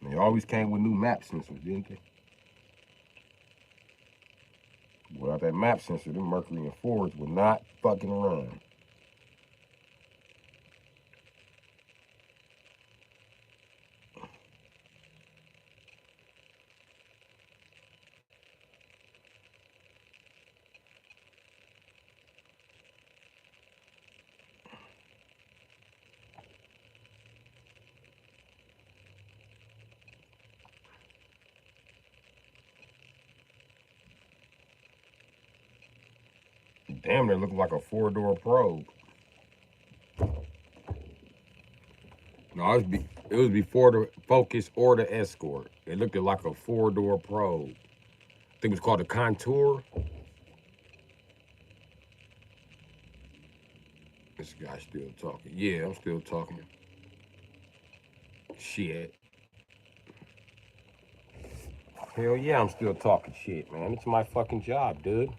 They always came with new map sensors, didn't they? Without that map sensor, them Mercury and Fords would not fucking run. Damn, they look like a four-door Probe. No, it was before the Focus or the Escort. It looked like a four-door Probe. I think it was called a Contour. This guy's still talking. Yeah, I'm still talking. Shit. Hell yeah, I'm still talking shit, man. It's my fucking job, dude.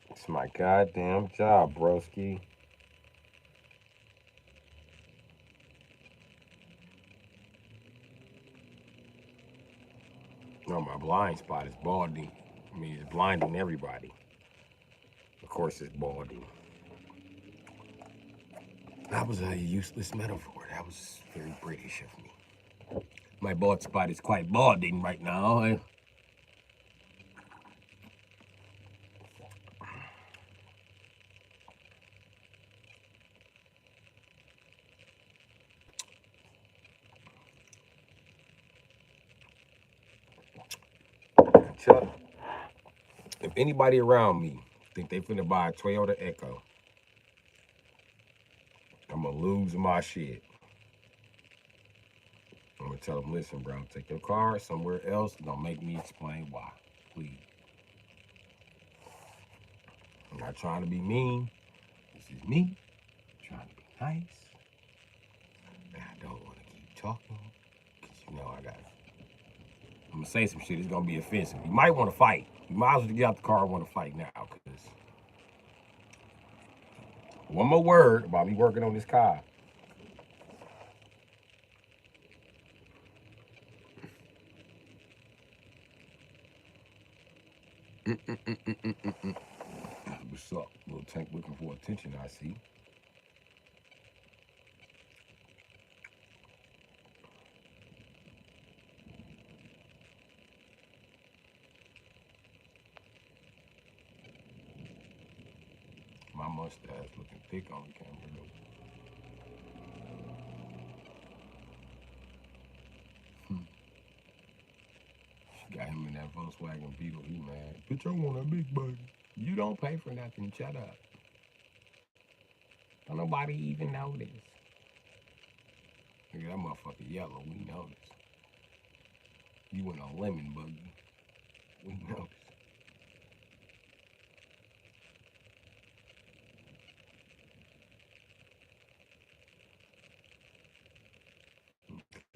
It's my goddamn job, broski. No, my blind spot is balding. I mean, it's blinding everybody. Of course, it's balding. That was a useless metaphor. That was very British of me. My bald spot is quite balding right now. Chuck, if anybody around me think they finna buy a Toyota Echo, I'm gonna lose my shit. I'm gonna tell them, listen, bro, take your car somewhere else and don't make me explain why, please. I'm not trying to be mean. This is me trying to be nice. And I don't want to keep talking because you know I got. I'm gonna say some shit. It's gonna be offensive. You might want to fight. You might as well get out the car and want to fight now, because one more word about me working on this car. What's up? Little tank looking for attention, I see. My mustache looking thick on the camera. She got him in that Volkswagen Beetle. He mad. Bitch, I want a big buggy. You don't pay for nothing. Shut up. Don't nobody even know this. Nigga, that motherfucker yellow. We know this. You in a lemon buggy. We know this.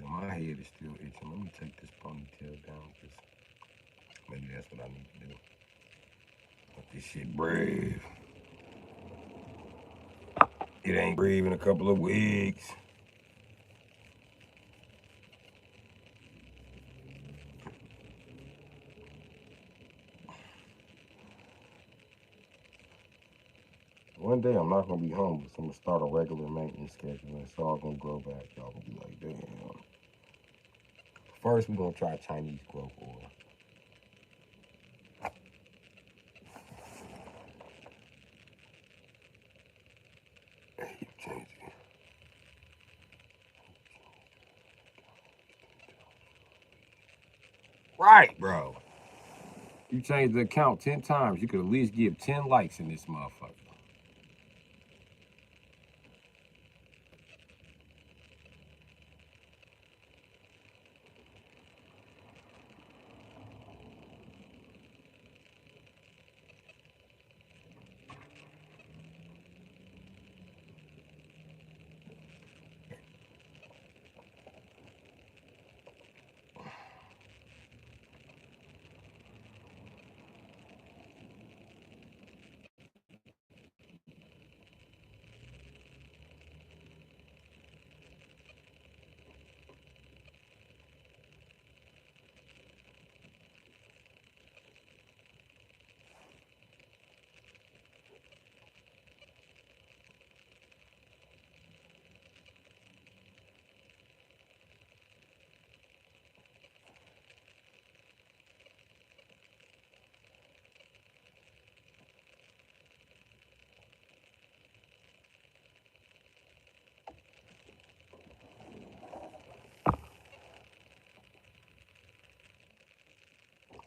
My head is still itching. Let me take this ponytail down. Maybe that's what I need to do. Let this shit breathe. It ain't breathe in a couple of weeks. One day I'm not gonna be homeless. I'm gonna start a regular maintenance schedule and it's all gonna grow back. Y'all gonna be like, damn. First, we're gonna try Chinese growth oil. Change it. Right, bro. You change the account 10 times, you could at least give 10 likes in this motherfucker.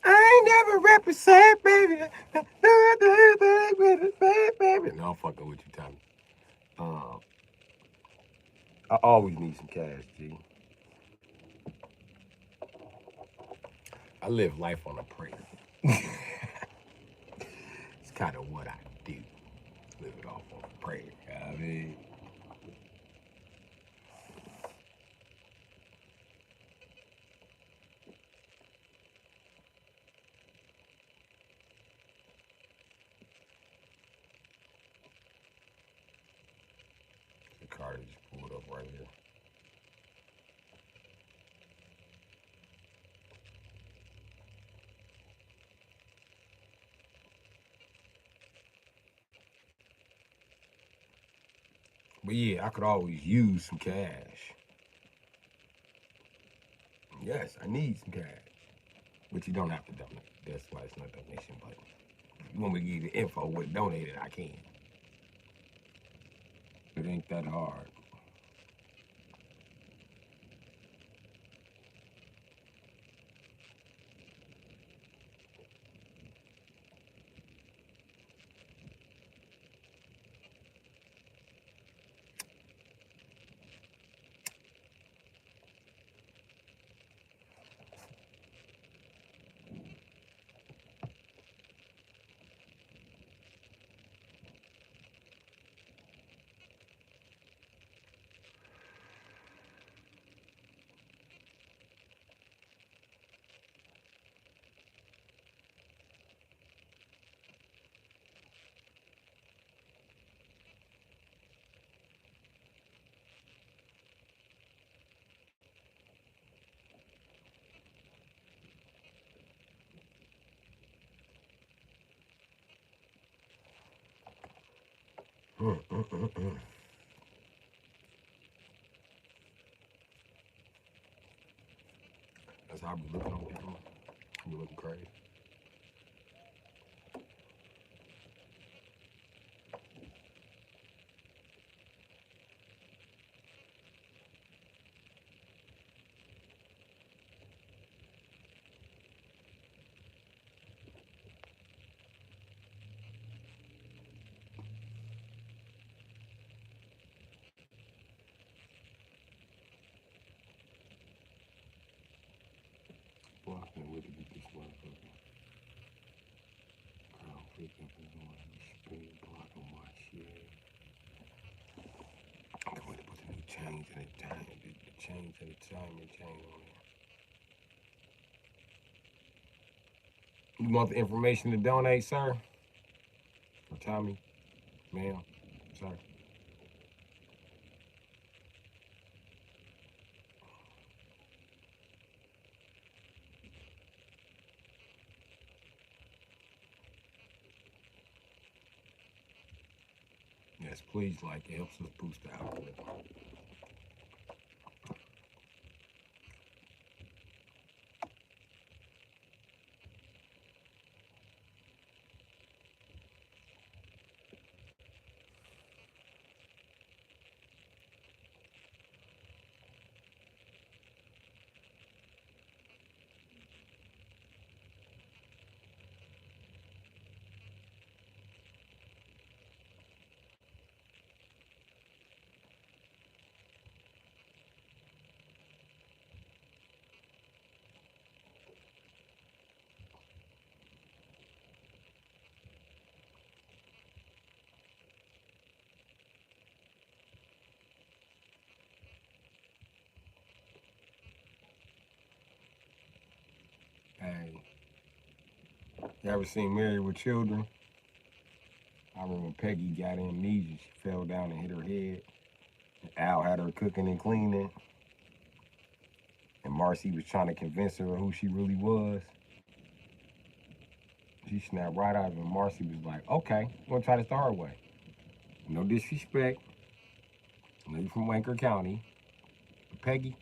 I ain't never represent, baby. No, I'm fucking with you, Tommy. I always need some cash, G. I live life on a prayer. It's kind of what I do. Live it off on a prayer. You know what I mean? The car just pulled up right here. But yeah, I could always use some cash. Yes, I need some cash. But you don't have to donate. That's why it's not a donation button. If you want me to give you the info with donated, I can. It ain't that hard. That's how I be looking on camera. I be looking crazy. Boy, I can't wait to get this motherfucker. Crown pick up and go on the spin block and watch shit. I can't wait to put the new chains and the time, the chains and the time and chain on there. You want the information to donate, sir? Or Tommy, ma'am, sir? Yes, please like. It helps us boost the algorithm. Hey, you ever seen Married with Children? I remember when Peggy got amnesia. She fell down and hit her head. Al had her cooking and cleaning. And Marcy was trying to convince her of who she really was. She snapped right out of it. Marcy was like, okay, I'm going to try this the hard way. No disrespect. I know you're from Wanker County. But Peggy,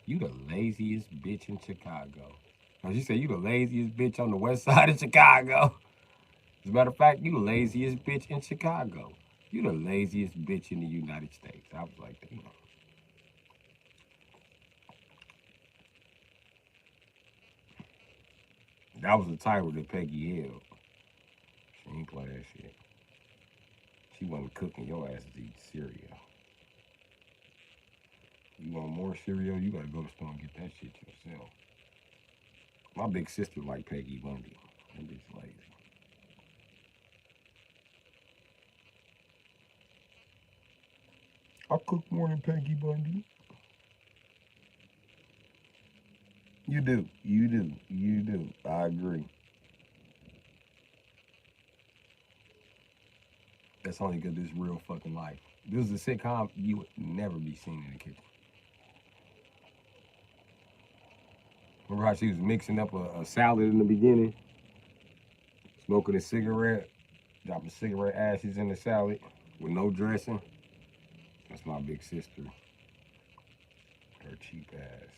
you the laziest bitch in Chicago. Now, she said you the laziest bitch on the west side of Chicago. As a matter of fact, you the laziest bitch in Chicago. You the laziest bitch in the United States. I was like, damn. That was the title that Peggy held. She ain't play that shit. She wasn't cooking your ass to eat cereal. You want more cereal, you gotta go to the store and get that shit yourself. My big sister like Peggy Bundy. That bitch lazy. I cook more than Peggy Bundy. You do. You do. You do. I agree. That's only because this real fucking life. This is a sitcom you would never be seen in the kitchen. Remember how she was mixing up a salad in the beginning? Smoking a cigarette, dropping cigarette ashes in the salad with no dressing? That's my big sister. Her cheap ass.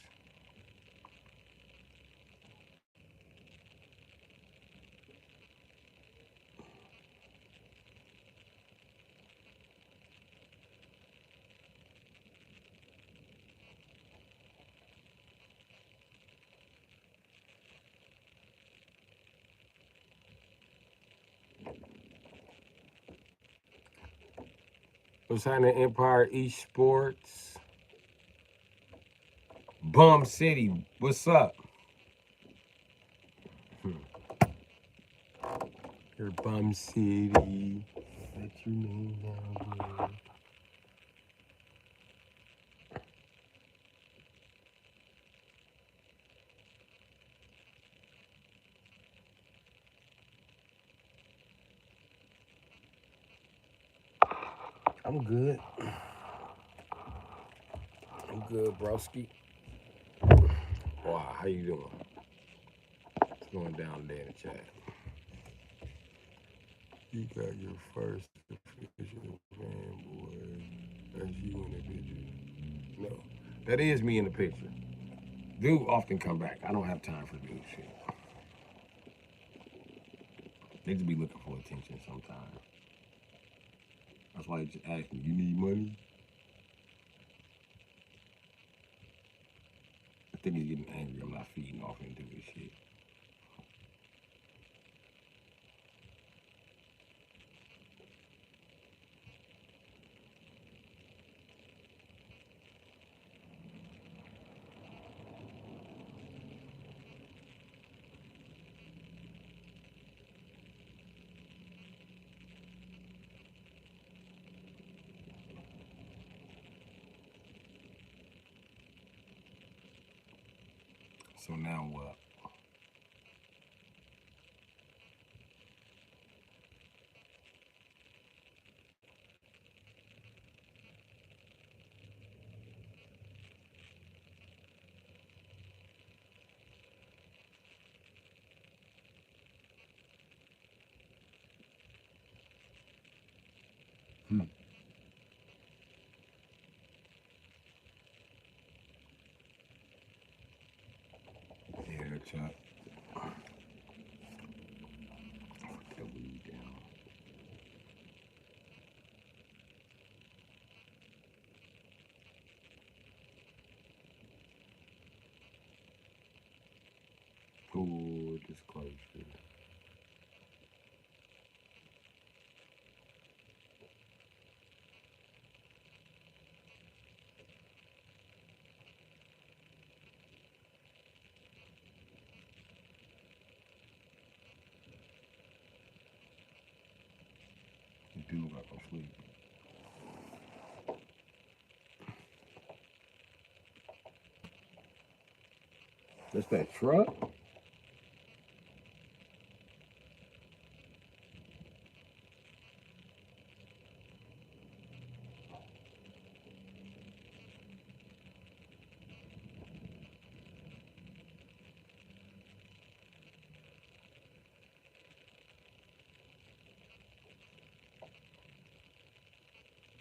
What's happening, Empire Esports? Bum City, what's up? Your Bum City. Let you know now, boy. I'm good. I'm good, broski. Wow, how you doing? What's going down there in the chat? You got your first official fanboy. That's you in the picture. No, that is me in the picture. Dude often come back. I don't have time for dude shit. They just be looking for attention sometimes. That's why they just ask me, you need money? I think he's getting angry. I'm not feeding off into this shit. So now what? Ooh, disclosure. You do look like I'm sleeping. That's that truck?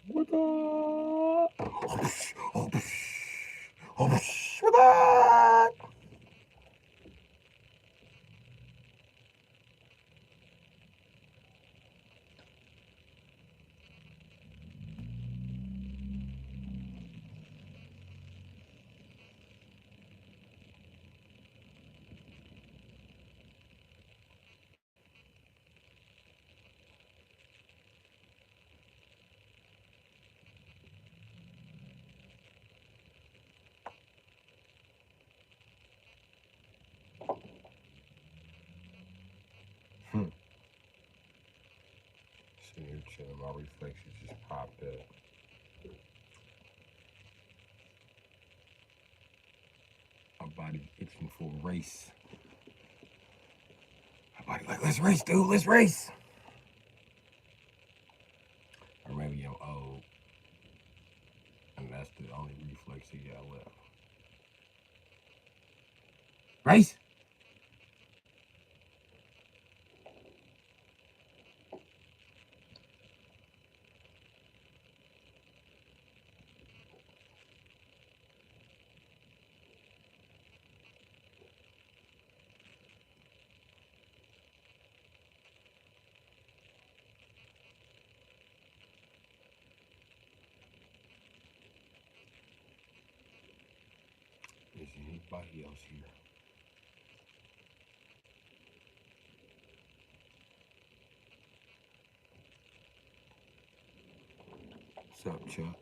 What the? What the? Sitting here chilling, my reflexes just popped up. My body's itching for a race. My body like, let's race, dude, let's race. Or maybe I'm old, and that's the only reflex he got left. Race? Is anybody else here? What's up, Chuck?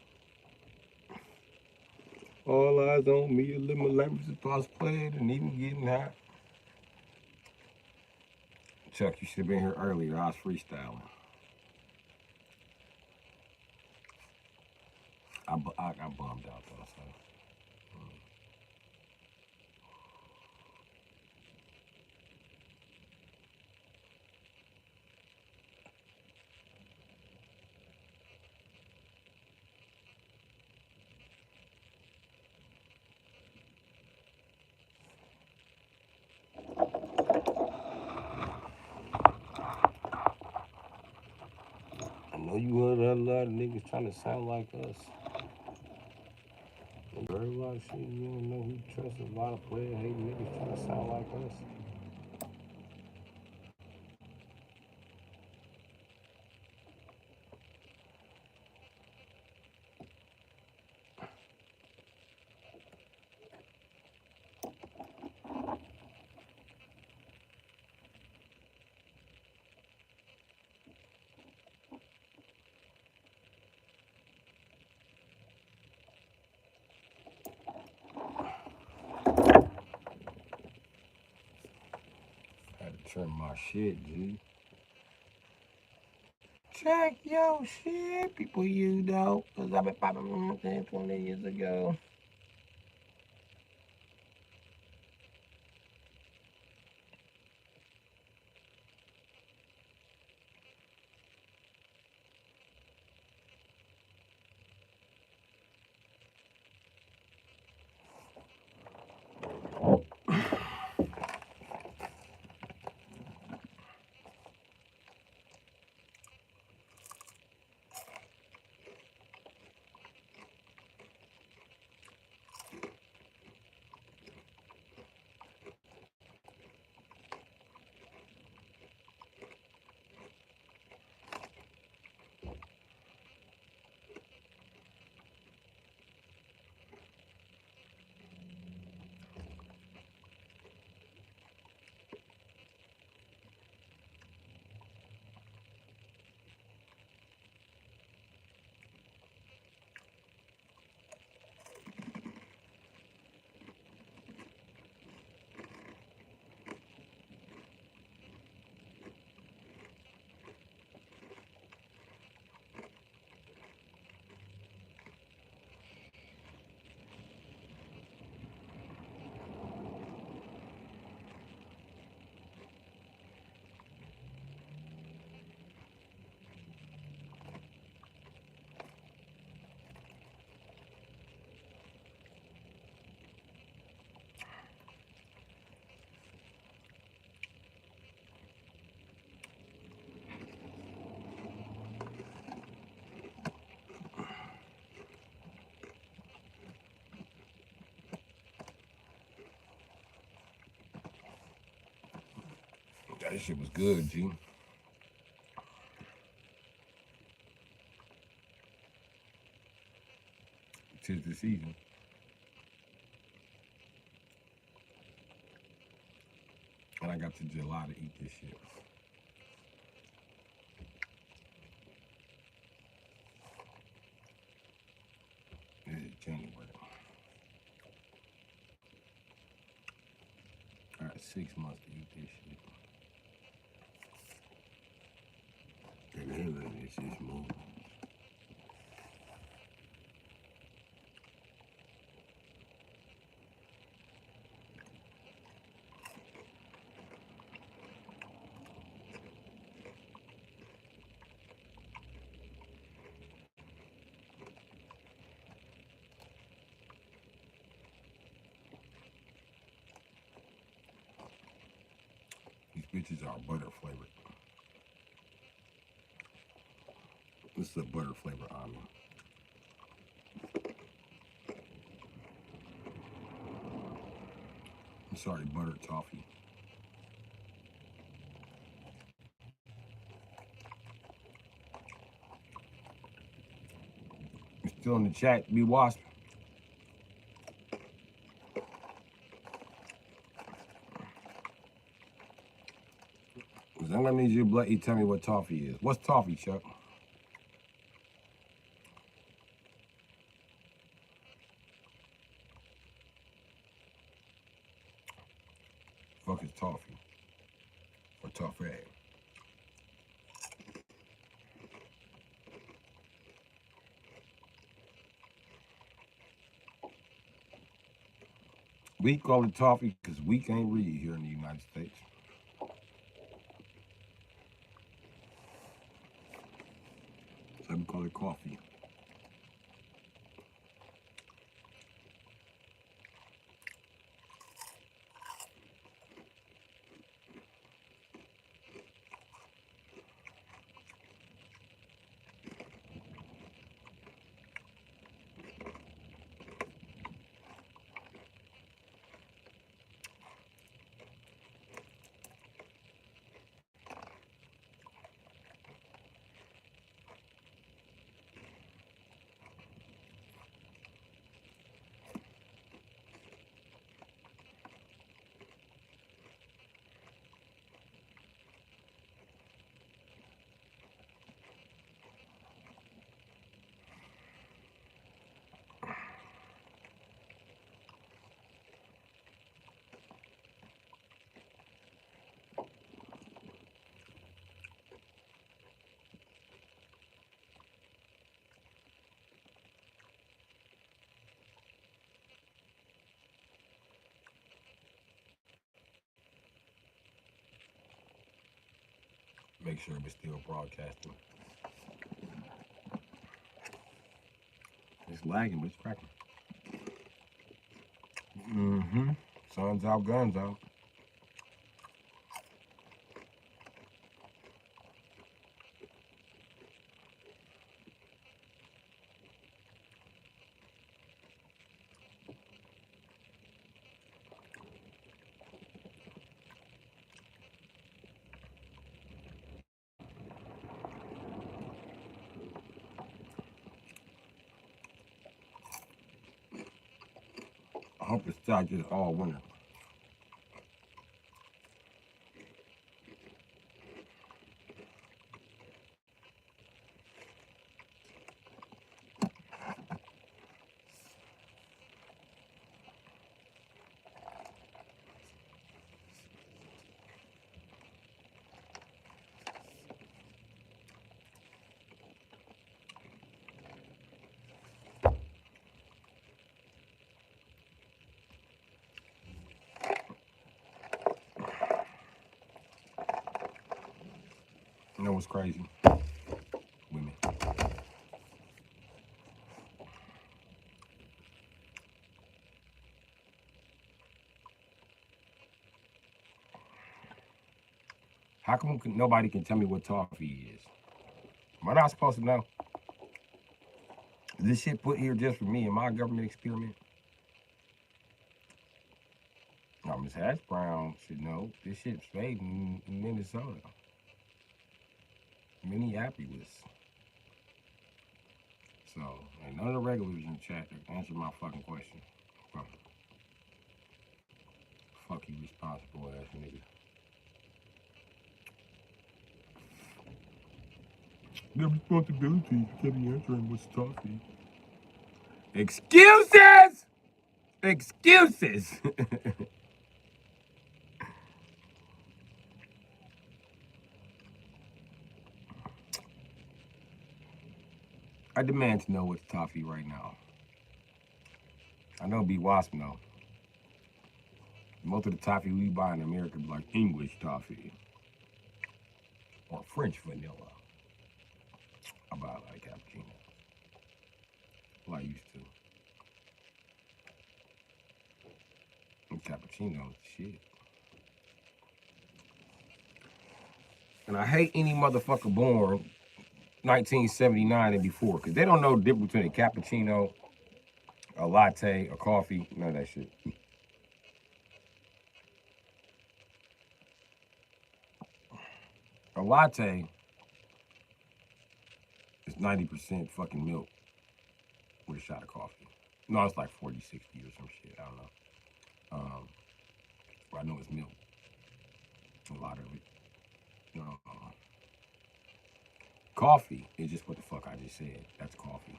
All eyes on me, a little language is playing and even getting hot. Chuck, you should have been here earlier. I was freestyling. I got bummed out though, so. I know you heard a lot of niggas trying to sound like us. You heard a lot of shit. You don't know who trusts a lot of player hating niggas trying to sound like us. Had to trim my shit, G. Check your shit, people, you know. Cause I've been popping 10, 20 years ago. This shit was good, G. Tis the season. And I got to July to eat this shit. This is January. I got 6 months to eat this shit. And then this shit's moving. These bitches are butter flavored. This is a butter flavored almond. I'm sorry, buttered toffee. You're still in the chat, be wasp. I'm gonna need you to let you tell me what toffee is. What's toffee, Chuck? Fuck is toffee? Or toffee? We call it toffee because we can't read here in the United States. So we call it coffee. Make sure we're still broadcasting. It's lagging, but it's cracking. Mm-hmm. Sun's out, guns out. I hope it's not just all winter. You know what's crazy? Women. How come nobody can tell me what toffee is? Am I not supposed to know? Is this shit put here just for me? Am I a government experiment? Miss Hash Brown should know this shit's made in Minnesota. Minneapolis. So, ain't none of the regulars in the chat that answer my fucking question. Fuck you, responsible ass nigga. Their responsibility to be answering what's talking. Excuses! Excuses! I demand to know what's toffee right now. I know B Wasp know. Most of the toffee we buy in America is like English toffee or French vanilla. I buy a lot of cappuccino. Well, I used to. And cappuccino, shit. And I hate any motherfucker born 1979 and before, because they don't know the difference between a cappuccino, a latte, a coffee, none of that shit. A latte is 90% fucking milk with a shot of coffee. No, it's like 40, 60 or some shit. I don't know. But I know it's milk. A lot of it. Coffee is just what the fuck I just said. That's coffee.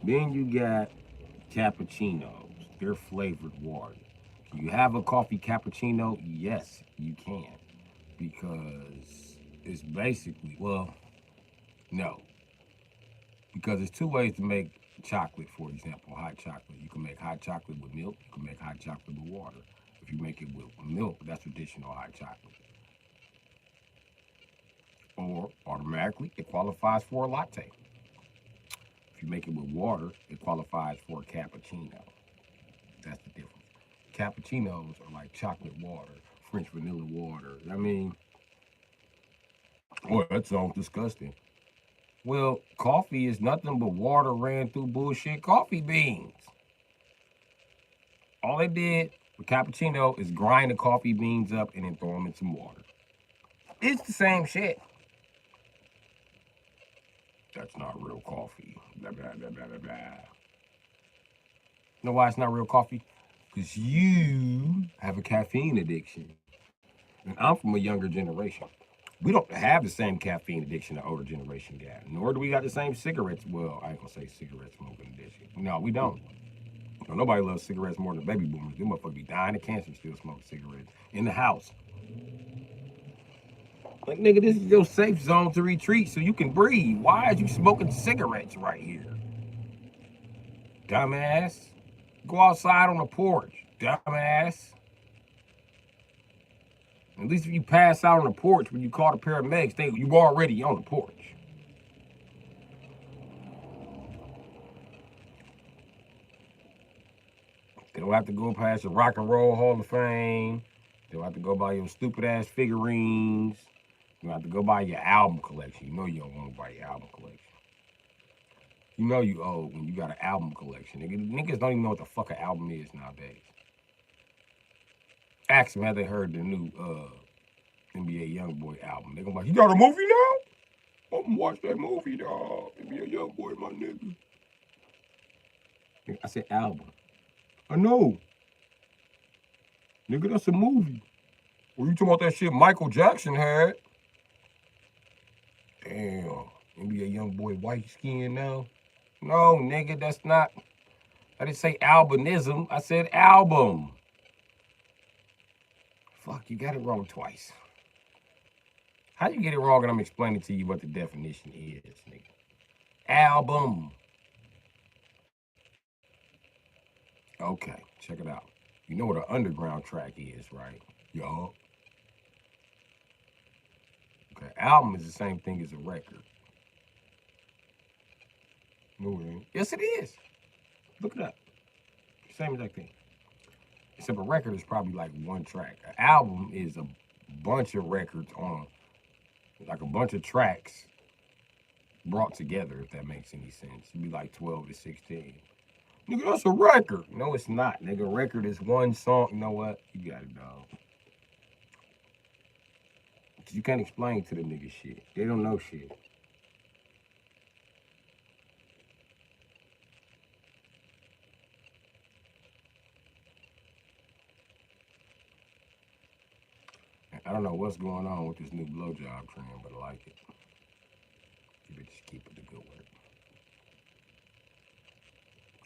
Then you got cappuccinos. They're flavored water. Can you have a coffee cappuccino? Yes, you can. Because it's basically, well, no. Because there's two ways to make chocolate, for example, hot chocolate. You can make hot chocolate with milk. You can make hot chocolate with water. If you make it with milk, that's traditional hot chocolate. Or automatically, it qualifies for a latte. If you make it with water, it qualifies for a cappuccino. That's the difference. Cappuccinos are like chocolate water, French vanilla water. I mean, well, that sounds disgusting. Well, coffee is nothing but water ran through bullshit coffee beans. All they did with cappuccino is grind the coffee beans up and then throw them in some water. It's the same shit. That's not real coffee. Blah, blah, blah, blah, blah, blah. You know why it's not real coffee? Because you have a caffeine addiction. And I'm from a younger generation. We don't have the same caffeine addiction the older generation got. Nor do we got the same cigarettes. Well, I ain't gonna say cigarette smoking addiction. No, we don't. Nobody loves cigarettes more than baby boomers. Them motherfuckers be dying of cancer still smoking cigarettes in the house. Like, nigga, this is your safe zone to retreat so you can breathe. Why are you smoking cigarettes right here? Dumbass. Go outside on the porch, dumbass. At least if you pass out on the porch when you call the paramedics, you already on the porch. They don't have to go past the Rock and Roll Hall of Fame. They don't have to go buy your stupid ass figurines. You have to go buy your album collection. You know you don't want to buy your album collection. You know you old when you got an album collection. Niggas don't even know what the fuck an album is nowadays. Ask them, have they heard the new NBA Youngboy album? They're gonna be like, you got a movie now? I'm gonna watch that movie, dog. NBA Youngboy, my nigga. I said album. I know. Nigga, that's a movie. Well, you talking about that shit Michael Jackson had? Damn. NBA Youngboy white skin now? No, nigga, that's not. I didn't say albinism. I said album. Fuck, you got it wrong twice. How you get it wrong and I'm explaining to you what the definition is, nigga? Album. Okay, check it out. You know what an underground track is, right? Yo. Okay, album is the same thing as a record. No, it ain't. Yes, it is. Look it up. Same exact thing. Except a record is probably like one track. An album is a bunch of records on, like a bunch of tracks brought together, if that makes any sense. It'd be like 12 to 16. Nigga, that's a record. No, it's not, nigga. Record is one song. You know what? You got it, dog. You can't explain to the niggas shit. They don't know shit. I don't know what's going on with this new blowjob trend, but I like it. You bitches keep it a good work.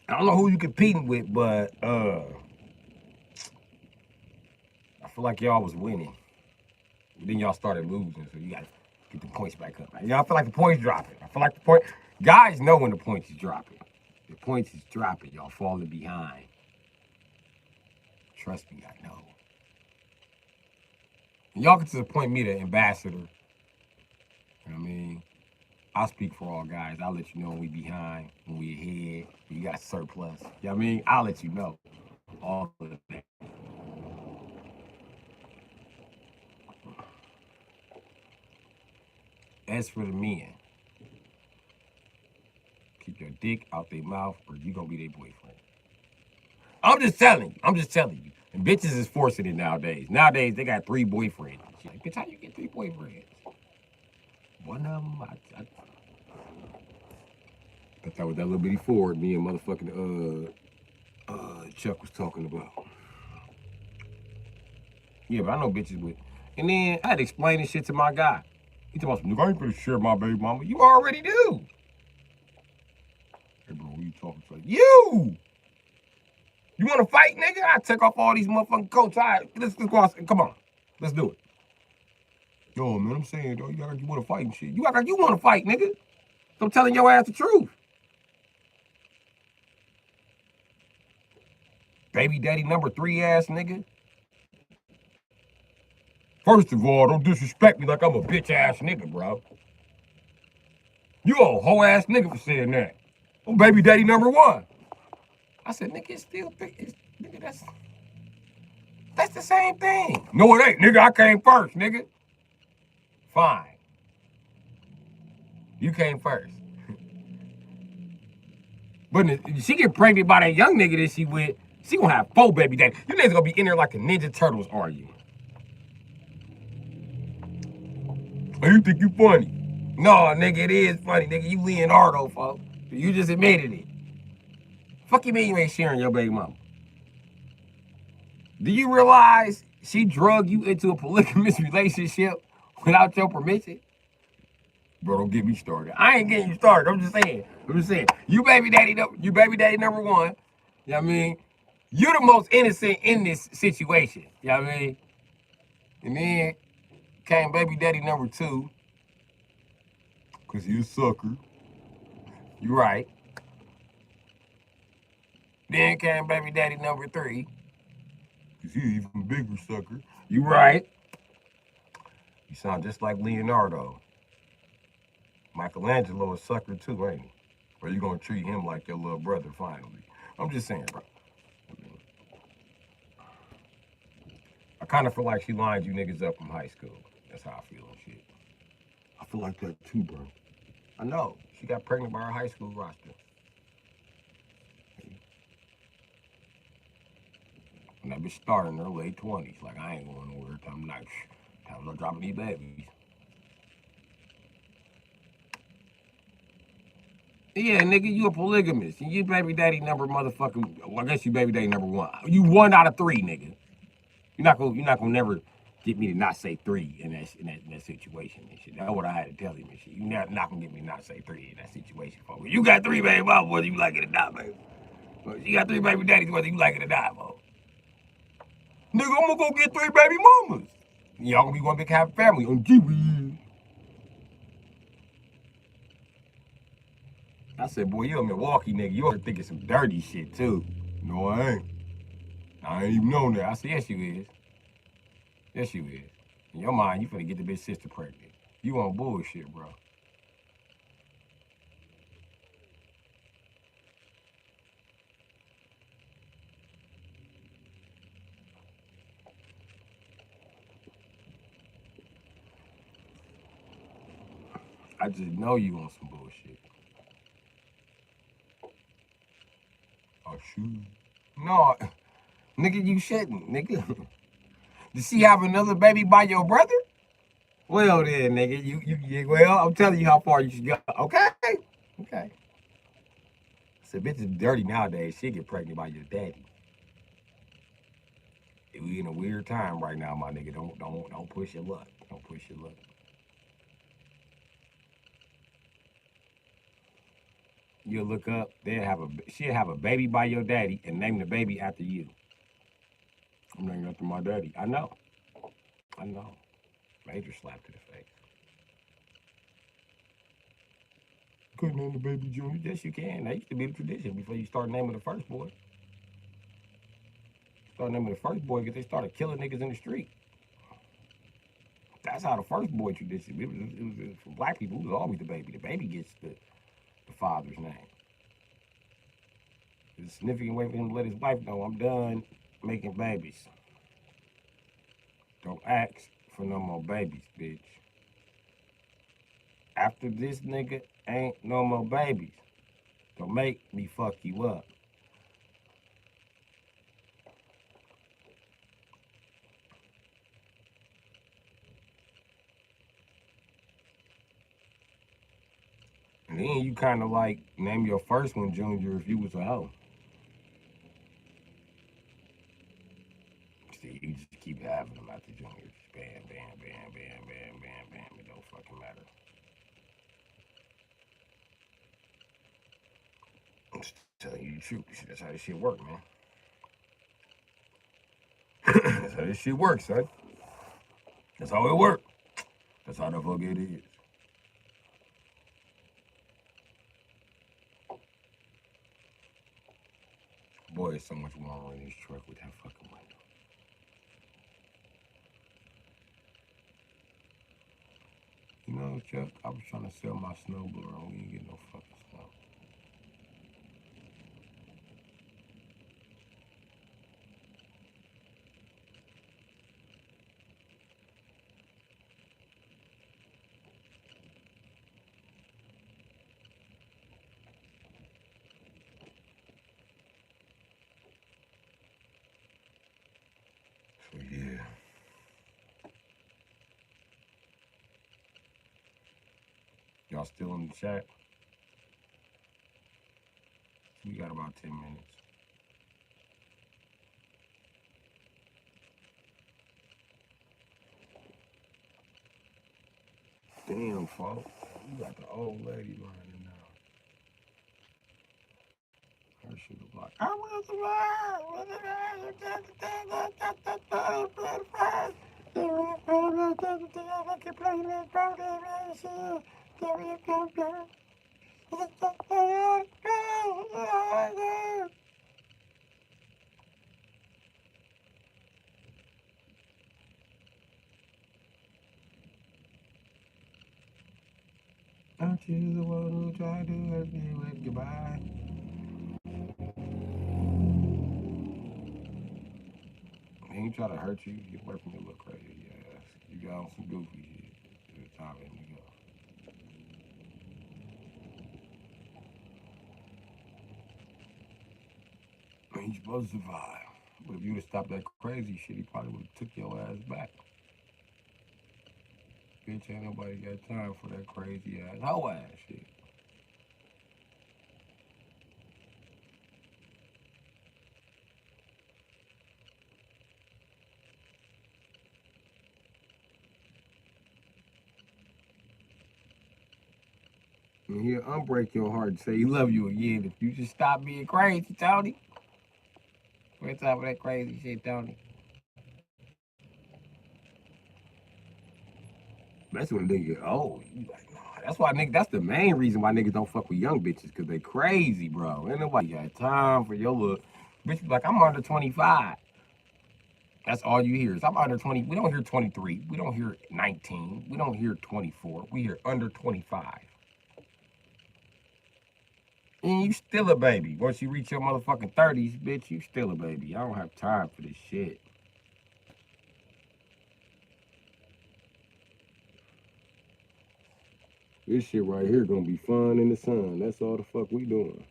I don't know who you competing with, but I feel like y'all was winning. Then y'all started losing, so you gotta get the points back up. Y'all feel like the points dropping. I feel like the point guys know when the points is dropping. The points is dropping, y'all falling behind. Trust me, I know. And y'all can just point me to ambassador. You know what I mean? I'll speak for all guys. I'll let you know when we behind, when we ahead, when you got surplus. You know what I mean? I'll let you know all of that. As for the men, keep your dick out their mouth or you gonna be their boyfriend. I'm just telling you. I'm just telling you. And bitches is forcing it nowadays. Nowadays, they got 3 boyfriends. Like, bitch, how you get 3 boyfriends? One of them, I thought that was that little bitty Ford me and motherfucking Chuck was talking about. Yeah, but I know bitches with. And then I had to explain this shit to my guy. He told me, I ain't gonna share my baby mama. You already do. Hey, bro, who you talking to? You! You wanna fight, nigga? I take off all these motherfucking coats. All right, let's go outside. Come on. Let's do it. Yo, man, I'm saying, though, you act like you wanna fight and shit. You act like you wanna fight, nigga. So I'm telling your ass the truth. Baby daddy number 3 ass nigga. First of all, don't disrespect me like I'm a bitch ass nigga, bro. You a hoe ass nigga for saying that. I'm baby daddy number 1. I said, nigga, it's still it's, nigga, that's the same thing. No, it ain't, nigga. I came first, nigga. Fine. You came first. But if she get pregnant by that young nigga that she with, she gonna have 4 baby daddies. You niggas gonna be in there like the Ninja Turtles arguing. Oh, you think you funny? No, nigga, it is funny, nigga. You Leonardo, folks. You just admitted it. Fuck you mean you ain't sharing your baby mama? Do you realize she drug you into a polygamous relationship without your permission? Bro, don't get me started. I ain't getting you started. I'm just saying. You baby daddy number 1. You know what I mean? You're the most innocent in this situation. You know what I mean? And then came baby daddy number 2. Cause you a sucker. You right. Then came baby daddy number 3. Cause he even bigger sucker. You right. You sound just like Leonardo. Michelangelo a sucker too, ain't he? Or you gonna treat him like your little brother finally? I'm just saying, bro. I kind of feel like she lined you niggas up from high school. That's how I feel and shit. I feel like that too, bro. I know. She got pregnant by her high school roster. And that bitch starting in her late 20s. Like, I ain't going nowhere. I'm like, time to drop these babies. Yeah, nigga, you a polygamist. You baby daddy number motherfucking. Well, I guess you baby daddy number 1. You 1 out of 3, nigga. You're not gonna never get me to not say 3 in that situation and shit. That's what I had to tell him and shit. You're not gonna get me to not say 3 in that situation, folks. You got 3 baby mamas, whether you like it or not, baby. You got 3 baby daddies, whether you like it or not, folks. Nigga, I'm gonna go get 3 baby mamas. Y'all gonna be one big happy family on TV. I said, boy, you a Milwaukee nigga. You are thinking some dirty shit too. No, I ain't. I ain't even known that. I said, yes, you is. Yes, you is. In your mind, you finna get the bitch sister pregnant. You on bullshit, bro. I just know you on some bullshit. Oh, shoot. No, nigga, you shouldn't, nigga. Did she have another baby by your brother? Well then, nigga, well, I'm telling you how far you should go. Okay, okay. So bitch is dirty nowadays. She get pregnant by your daddy. We in a weird time right now, my nigga. Don't push your luck. Don't push your luck. You'll look up. She'll have a baby by your daddy and name the baby after you. I'm naming after my daddy. I know. I know. Major slap to the face. Couldn't name the baby Junior. Yes, you can. That used to be the tradition before you start naming the first boy. Start naming the first boy because they started killing niggas in the street. That's how the first boy tradition. It was for black people. It was always the baby. The baby gets the father's name. It's a significant way for him to let his wife know I'm done making babies. Don't ask for no more babies, bitch. After this nigga ain't no more babies. Don't make me fuck you up. And then you kind of like name your first one Junior if you was a hoe. See, you just keep having them after Junior. Bam, bam, bam, bam, bam, bam, bam. It don't fucking matter. I'm just telling you the truth. That's how this shit work, man. That's how this shit works, son. That's how it works. That's how the fuck it is. Boy, there's so much wrong in this truck with that fucking window. You know, Chuck, I was trying to sell my snowblower and we didn't get no fucking snow. So yeah. Y'all still in the chat? We got about 10 minutes. Damn, folks. You got the old lady running now. Her shit was like, I was the Aren't you the one who tried to hurt me with goodbye? He ain't try to hurt you. Get away from me, look crazy. Yes. You got on some goofy shit. It's time for him to go. Ain't supposed to survive. But if you'd have stopped that crazy shit, he probably would have took your ass back. Bitch, ain't nobody got time for that crazy ass hoe ass shit. And he'll unbreak your heart and say he love you again if you just stop being crazy, Tony. Where's top of that crazy shit, Tony? That's when niggas get old. You like, nah. That's why niggas. That's the main reason why niggas don't fuck with young bitches, cause they crazy, bro. Ain't nobody got time for your little bitch. Be like, I'm under 25. That's all you hear is I'm under 20. We don't hear 23. We don't hear 19. We don't hear 24. We hear under 25. And you still a baby. Once you reach your motherfucking 30s, bitch, you still a baby. I don't have time for this shit. This shit right here gonna be fun in the sun. That's all the fuck we doing.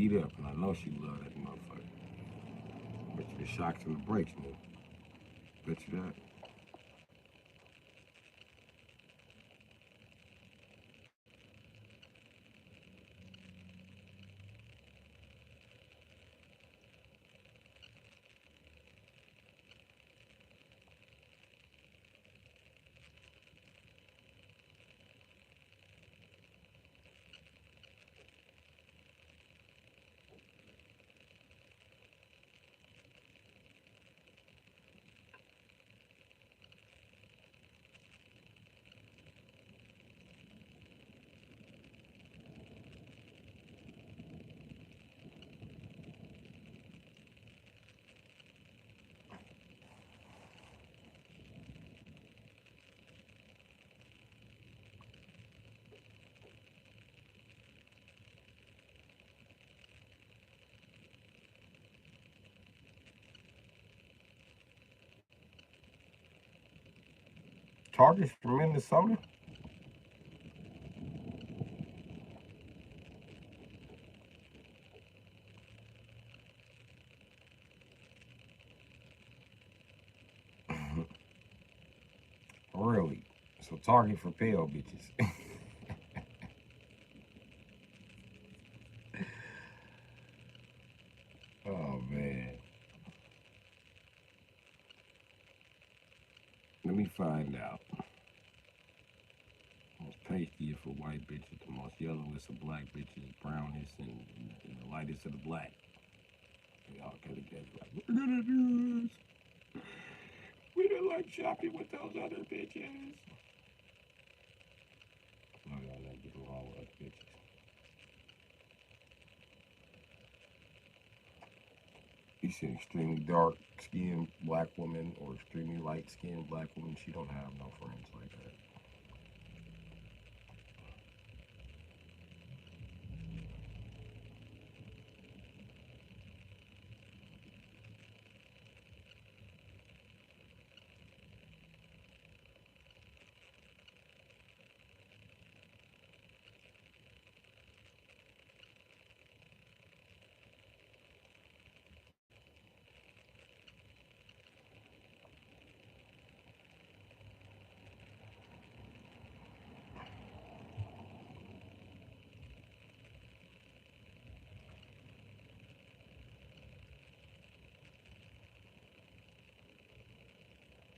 speed up, and I know she love that motherfucker. Bet you the shocks and the brakes, nigga. Bet you that. Target's from Minnesota? Really? So Target for pale bitches. Oh man. Let me find out. Most pasty for white bitches, the most yellowest of black bitches, brownest and the lightest of the black. They all get together like, we're gonna do this. We don't like shopping with those other bitches. No, y'all never get along with other bitches. You see extremely dark skinned black woman or extremely light skinned black woman, she don't have no friends like that.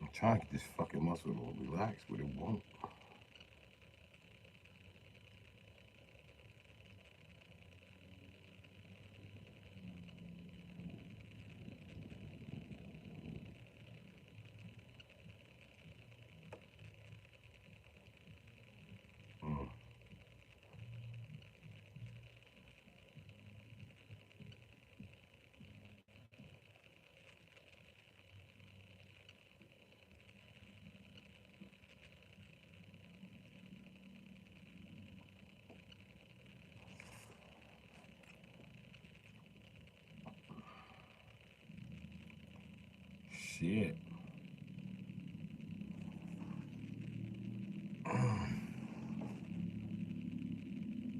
I'm trying to get this fucking muscle to relax, but it won't. Mm. Shit.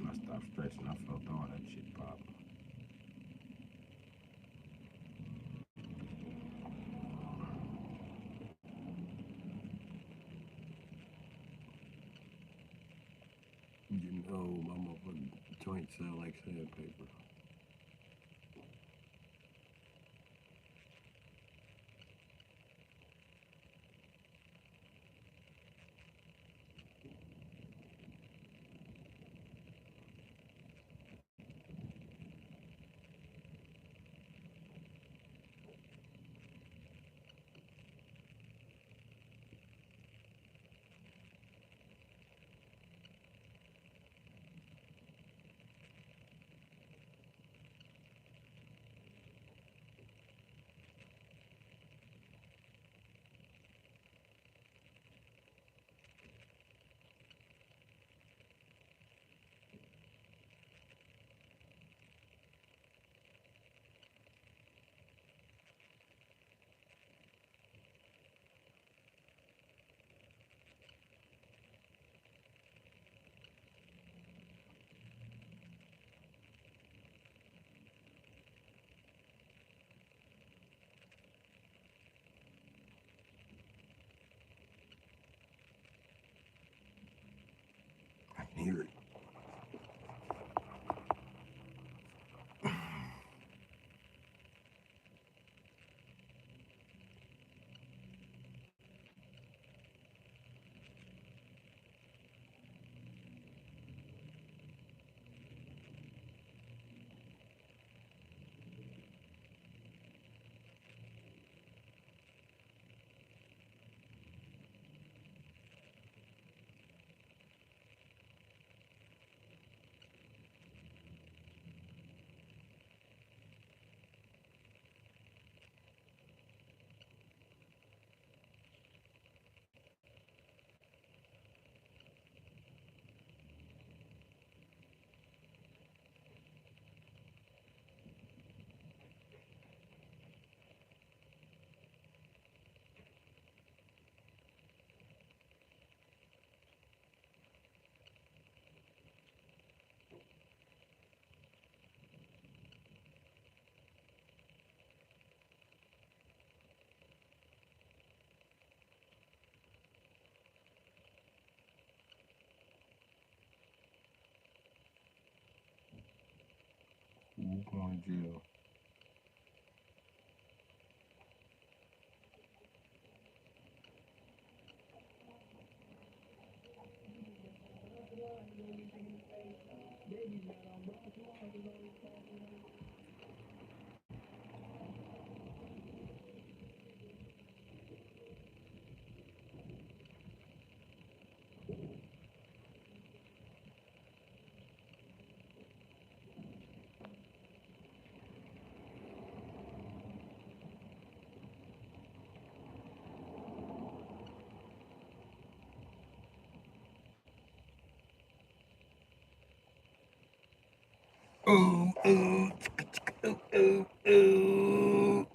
I stopped stretching. I felt all that shit pop. I'm getting old. My motherfucking joints sound like sandpaper. Who's going to jail? Ooh, ooh, ooh, ooh, ooh.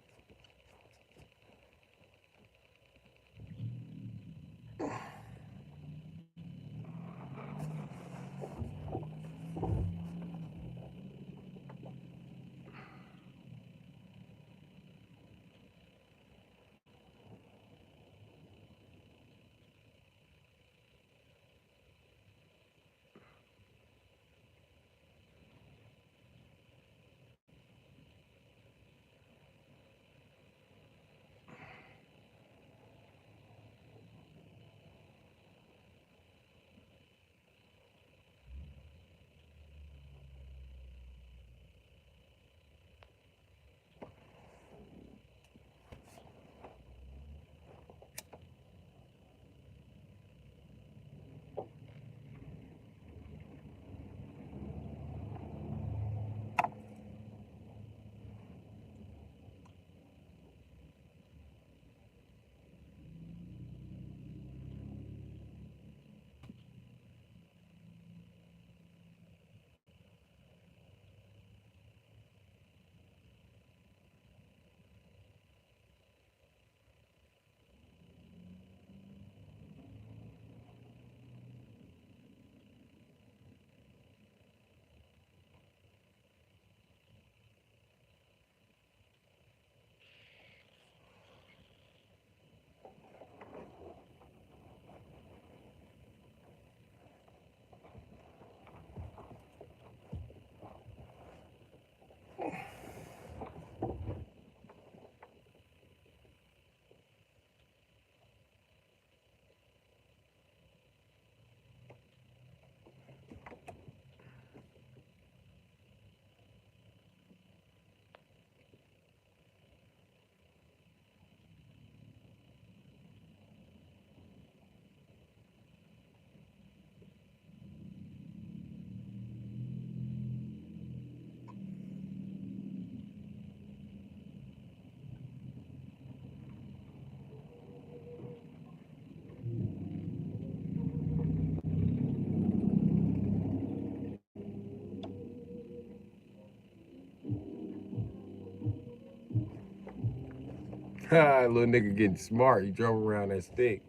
Little nigga getting smart. He drove around that stick.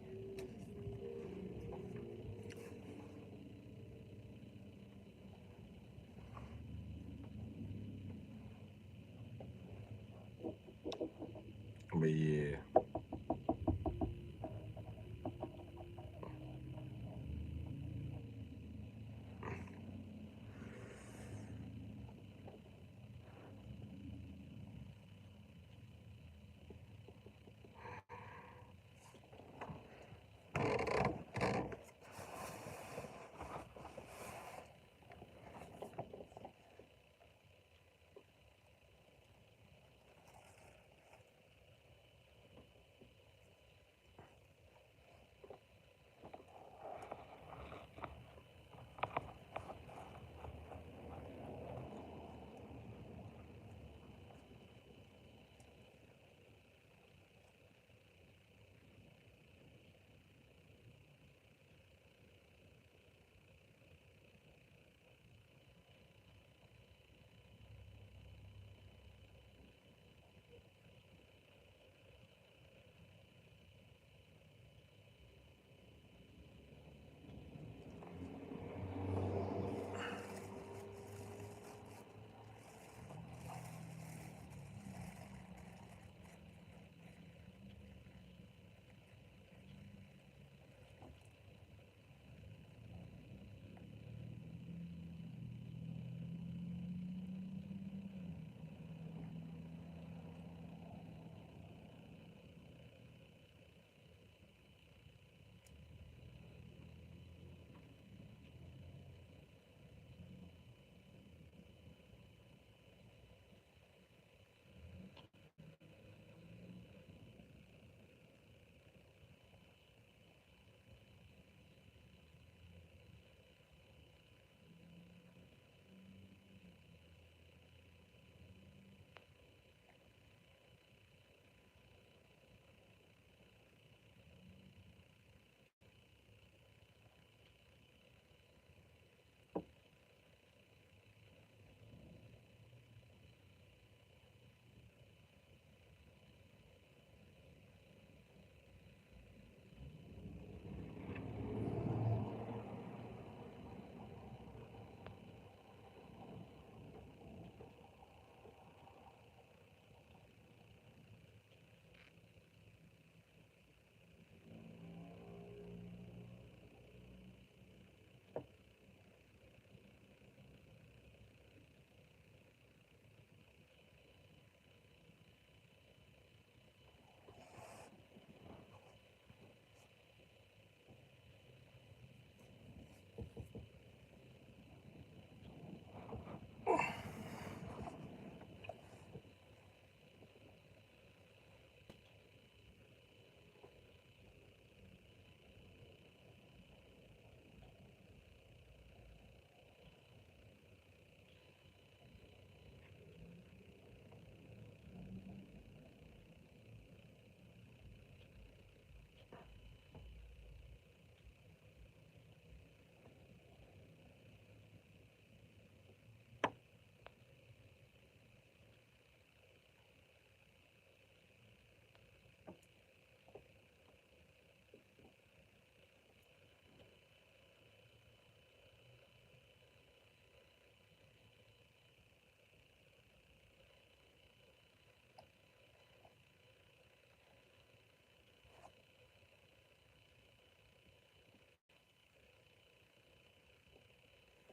But yeah.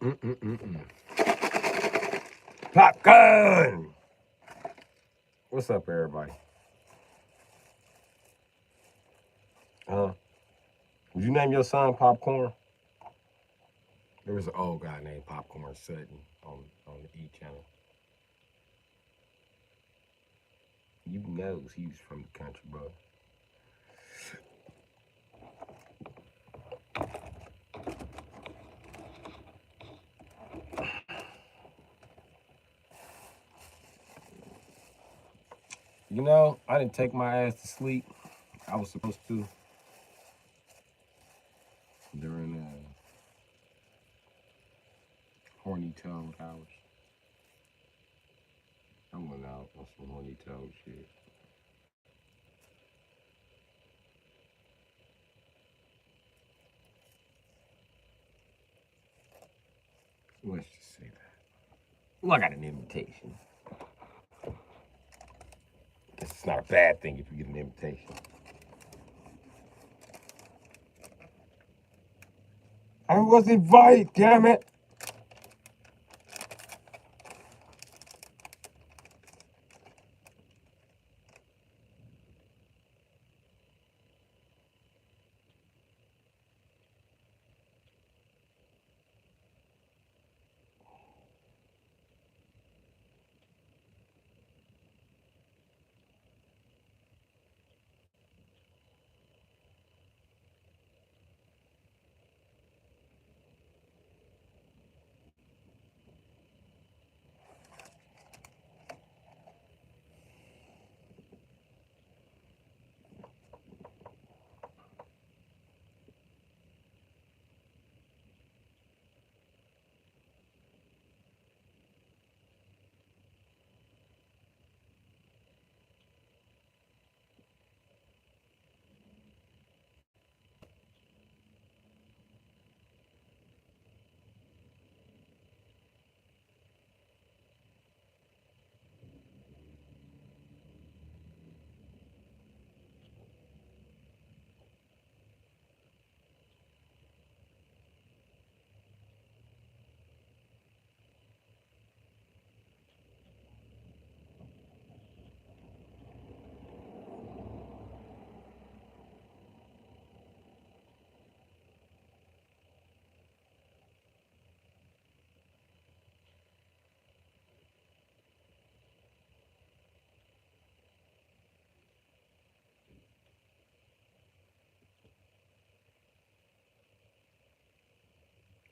Mm-mm-mm-mm. Popcorn! What's up, everybody? Would you name your son Popcorn? There was an old guy named Popcorn Sutton on the E channel. You knows he's from the country, bro. You know, I didn't take my ass to sleep. I was supposed to during horny toad hours. I went out on some horny toad shit. Let's just say that. Well, I got an invitation. It's not a bad thing if you get an invitation. I was invited, damn it.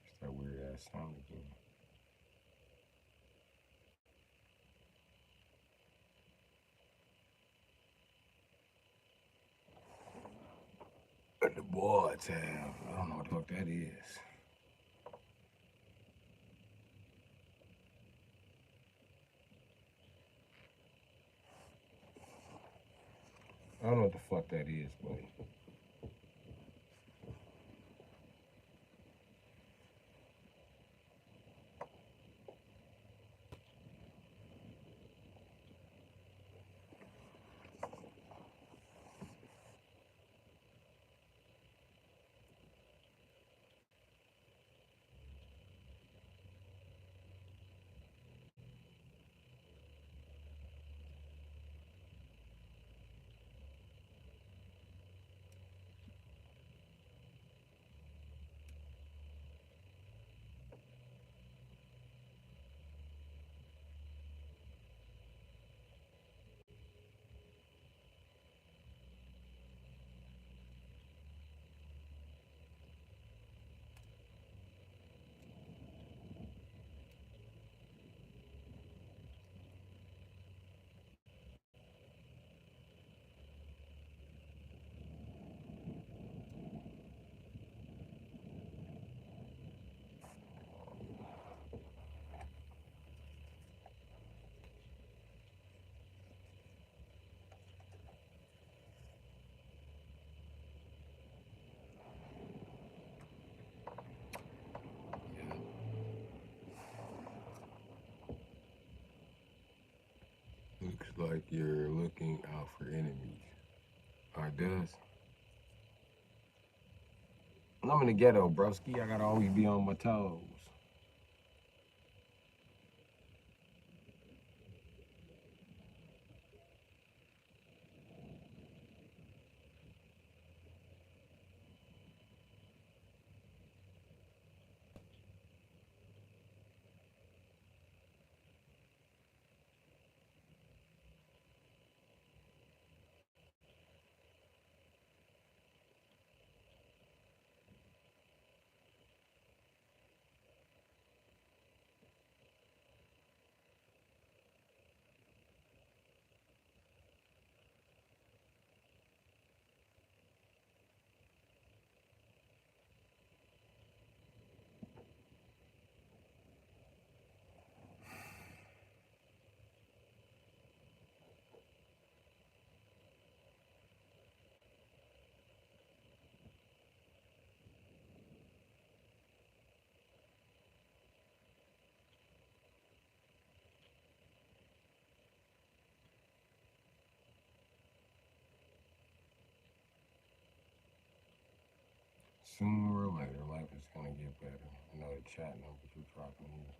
It's that weird ass sound again. The boy tab. I don't know what the fuck that is. I don't know what the fuck that is, buddy. Looks like you're looking out for enemies. It does. I'm in the ghetto, broski. I gotta always be on my toes. Sooner or later, life is gonna get better. I know the chat numbers are dropping here.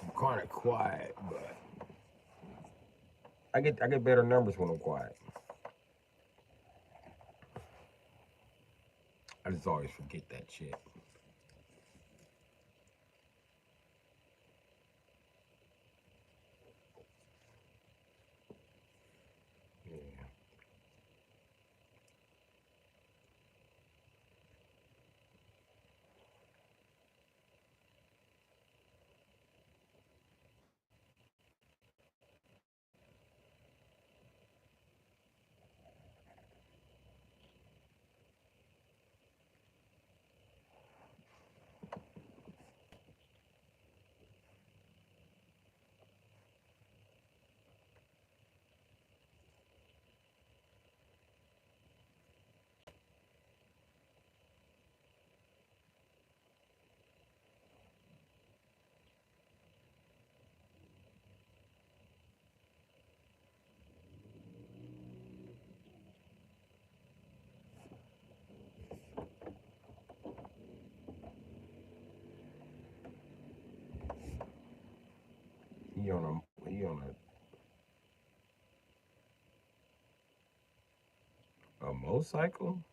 I'm kind of quiet, but I get better numbers when I'm quiet. I just always forget that shit. Yeah. He on a motorcycle.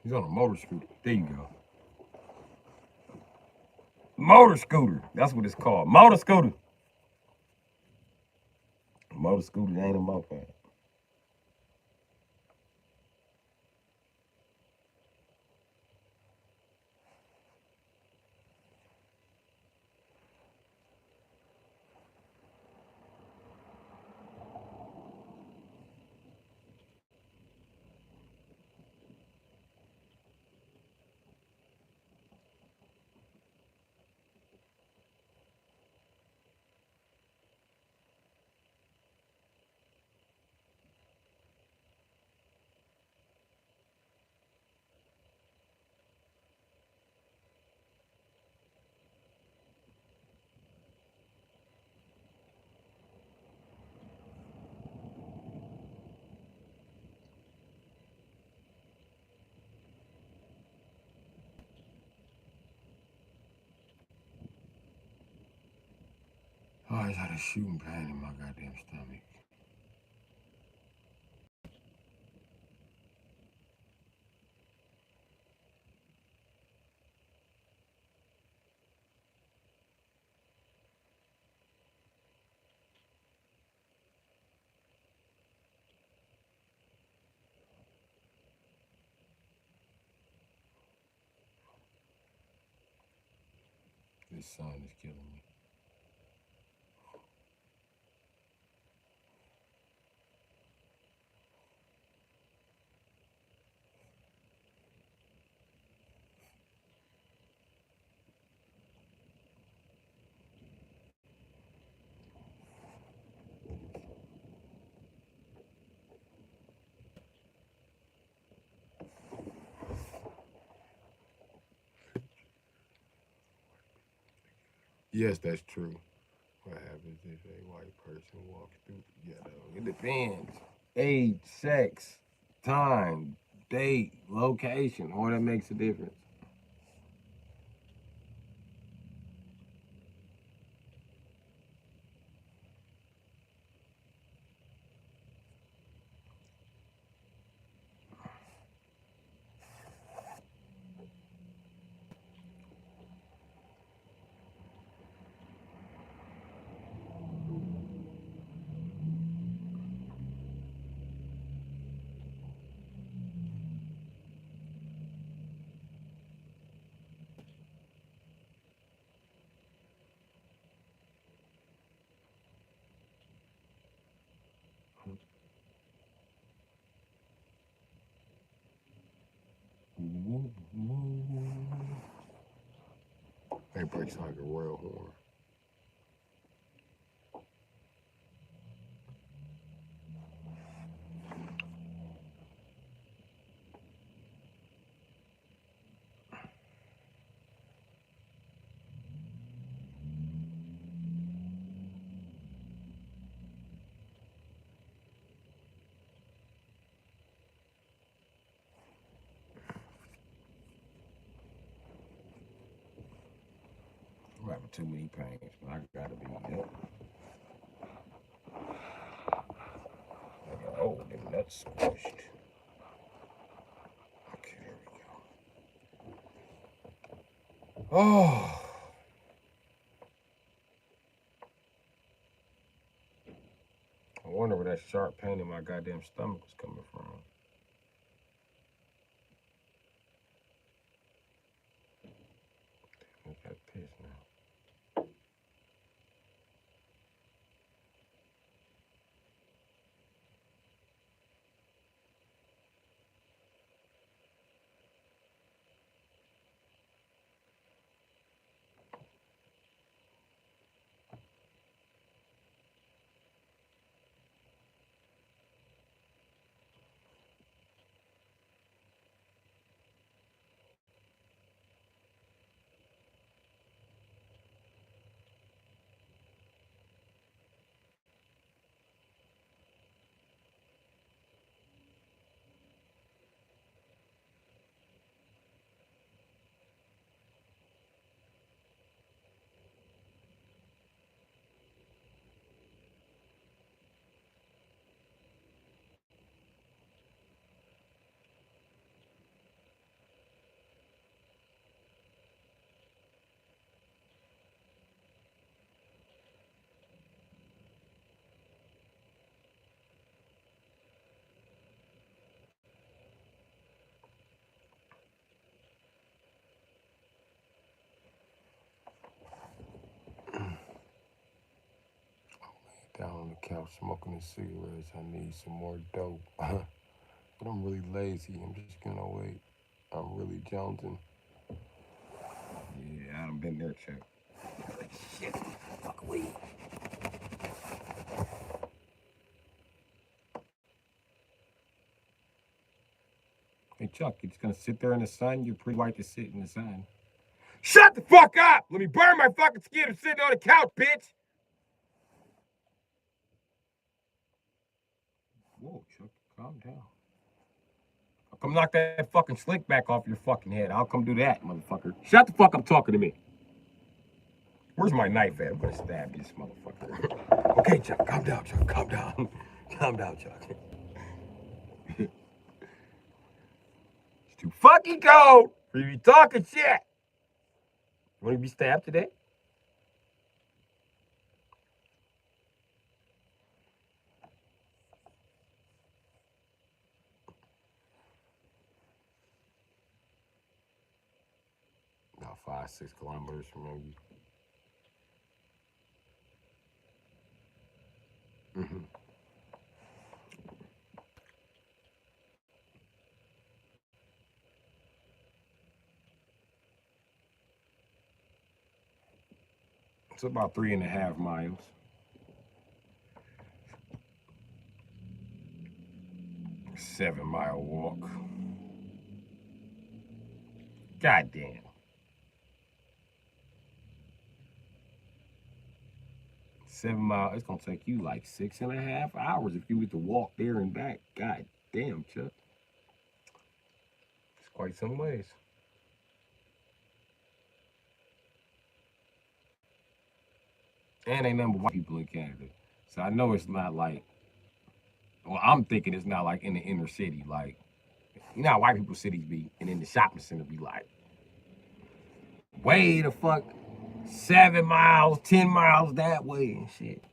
He's on a motor scooter. There you go. Motor scooter. That's what it's called. Motor scooter. Motor scooter ain't a moped. Oh, I got a shooting pain in my goddamn stomach. This sun is killing me. Yes, that's true. What happens if a white person walks through the ghetto? It depends. Age, sex, time, date, location, all that makes a difference. That breaks like a royal horn. too many pains, but I gotta be up. Oh, the nuts squished. Okay, there we go. Oh. I wonder where that sharp pain in my goddamn stomach was coming from. I got pissed now. Down on the couch smoking the cigarettes. I need some more dope. But I'm really lazy. I'm just gonna wait. I'm really jonesing. Yeah, I done been there, Chuck. Shit, fuck weed. Hey, Chuck, you're just gonna sit there in the sun? You're pretty white to sit in the sun. Shut the fuck up! Let me burn my fucking skin. I'm sitting on the couch, bitch! Whoa, Chuck, calm down. I'll come knock that fucking slick back off your fucking head. I'll come do that, motherfucker. Shut the fuck up talking to me. Where's my knife at? I'm gonna stab this motherfucker. Okay, Chuck, calm down, Chuck, calm down. Calm down, Chuck. It's too fucking cold for you to be talking shit. You wanna be stabbed today? About 5-6 kilometers from you. Mm-hmm. It's about 3.5 miles. A 7-mile walk. Goddamn. 7 miles. It's gonna take you like 6.5 hours if you were to walk there and back. God damn, Chuck. It's quite some ways. And ain't nothing but white people in Canada. So I know it's not like, well, I'm thinking it's not like in the inner city. Like, you know how white people cities be, and in the shopping center be like, way the fuck 7 miles, 10 miles that way and shit.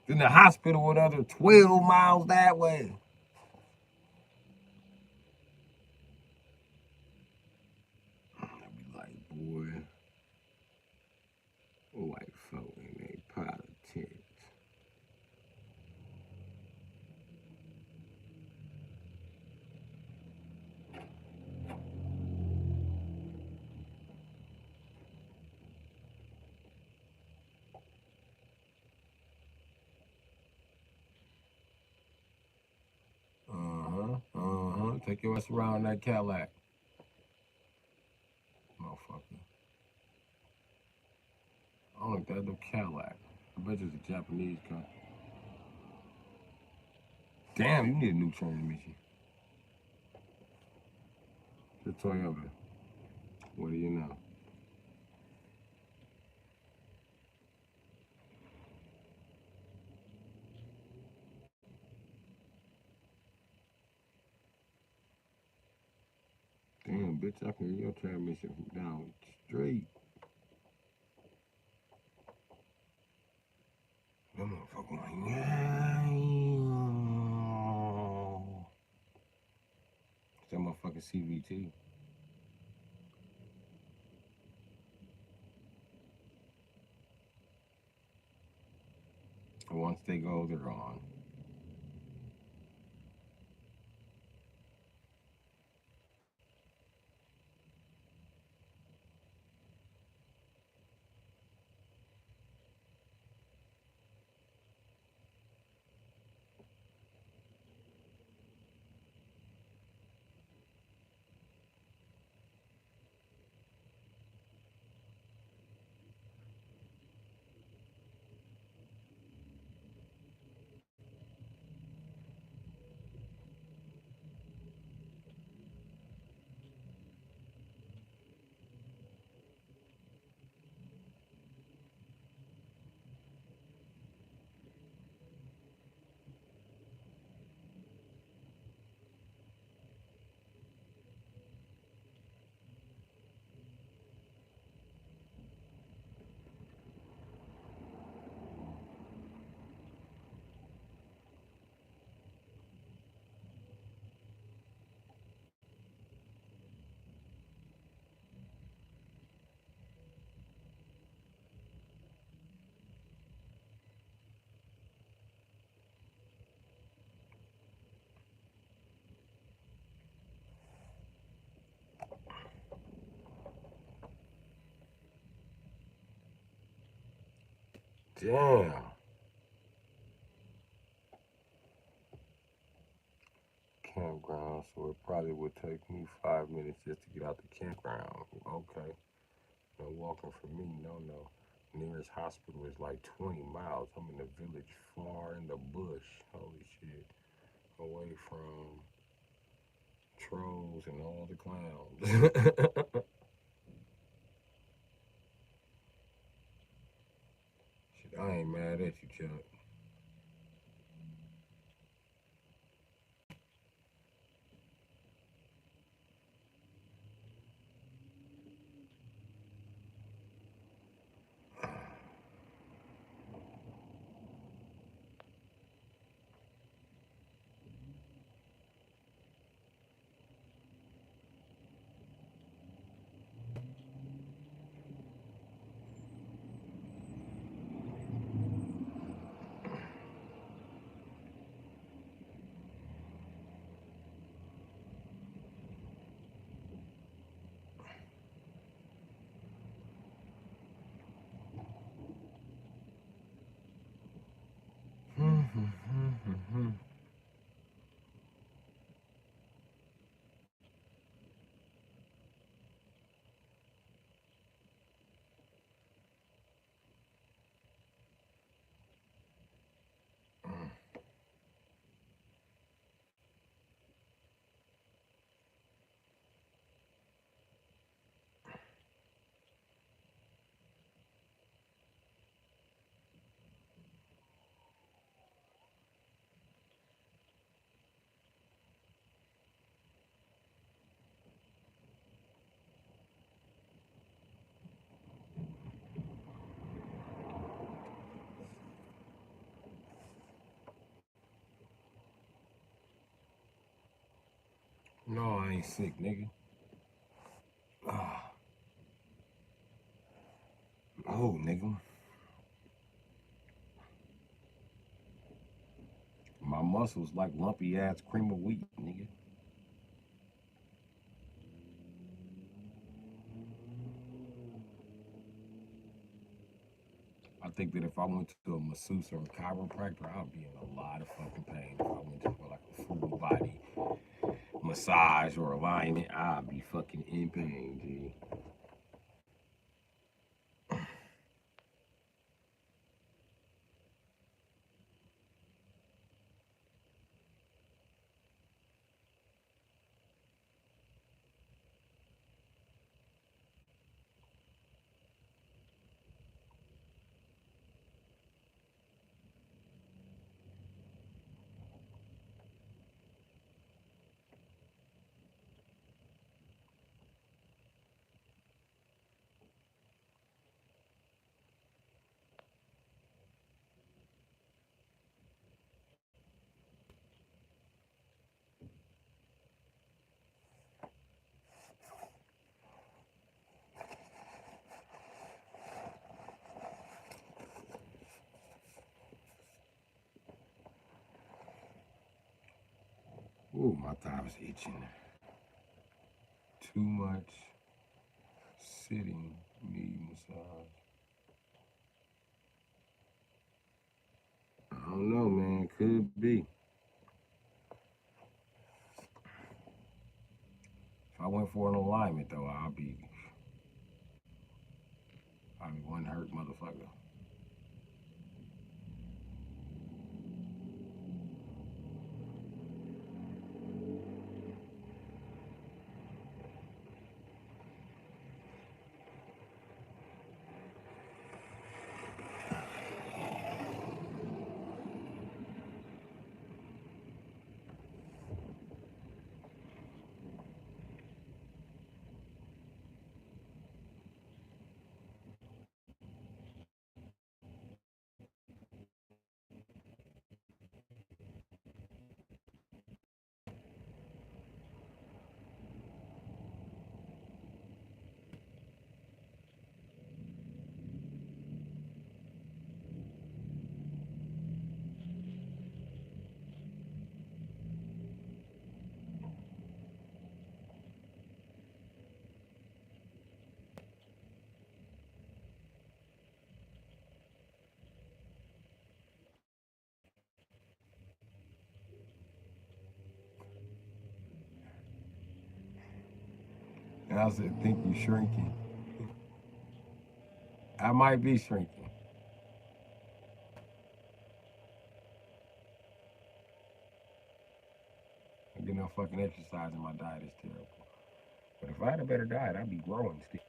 Then the hospital another 12 miles that way. I be like, boy, white folk in they politics. Take your ass around that Cadillac, motherfucker. I don't think that's no Cadillac. I bet it's a Japanese car. Damn, you need a new transmission. The Toyota. What do you know? bitch. I can hear your transmission from down the street. That motherfucker like, yeah. That motherfucking CVT. Once they go, they're gone. Damn. Campground, so it probably would take me 5 minutes just to get out the campground. Okay. No walking for me, no, no. Nearest hospital is like 20 miles. I'm in a village far in the bush. Holy shit. Away from trolls and all the clowns. Shit, I ain't mad at you, Chuck. No, I ain't sick, nigga. Ah, oh, nigga. My muscles like lumpy ass cream of wheat, nigga. I think that if I went to a masseuse or a chiropractor, I'd be in a lot of fucking pain. If I went to like a full body massage or alignment, I'd be fucking in pain, G. Ooh, my thigh's itching. Too much sitting, knee massage. I don't know, man. Could be. If I went for an alignment, though, I'll be one hurt motherfucker. And I said, think you shrinking. I might be shrinking. I get no fucking exercise and my diet is terrible. But if I had a better diet, I'd be growing still.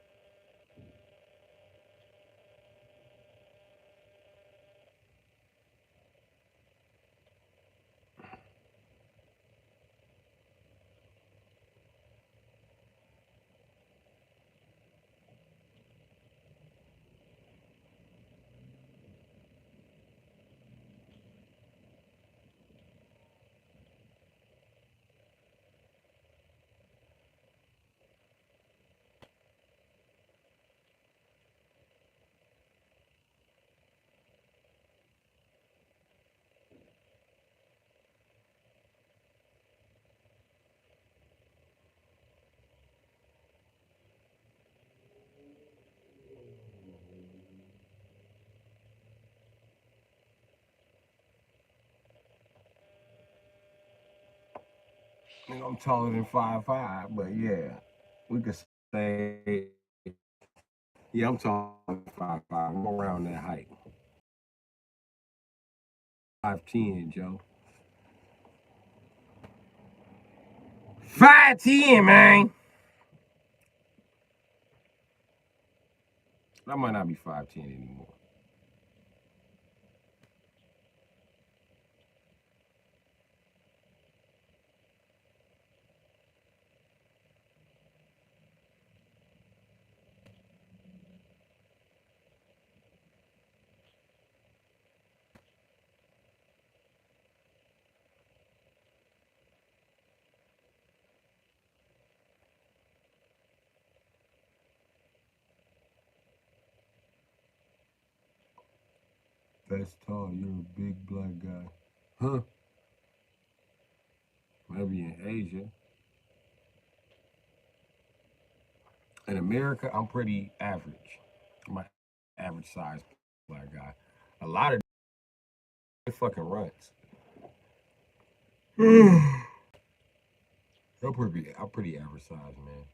I think I'm taller than 5'5", but yeah, we could say, yeah, I'm taller than 5'5". I'm around that height. 5'10", Joe. 5'10", man. I might not be 5'10" anymore. That's tall. You're a big black guy. Huh? Maybe in Asia. In America, I'm pretty average. I'm an average size black guy. A lot of fucking runs. I'm pretty average size, man.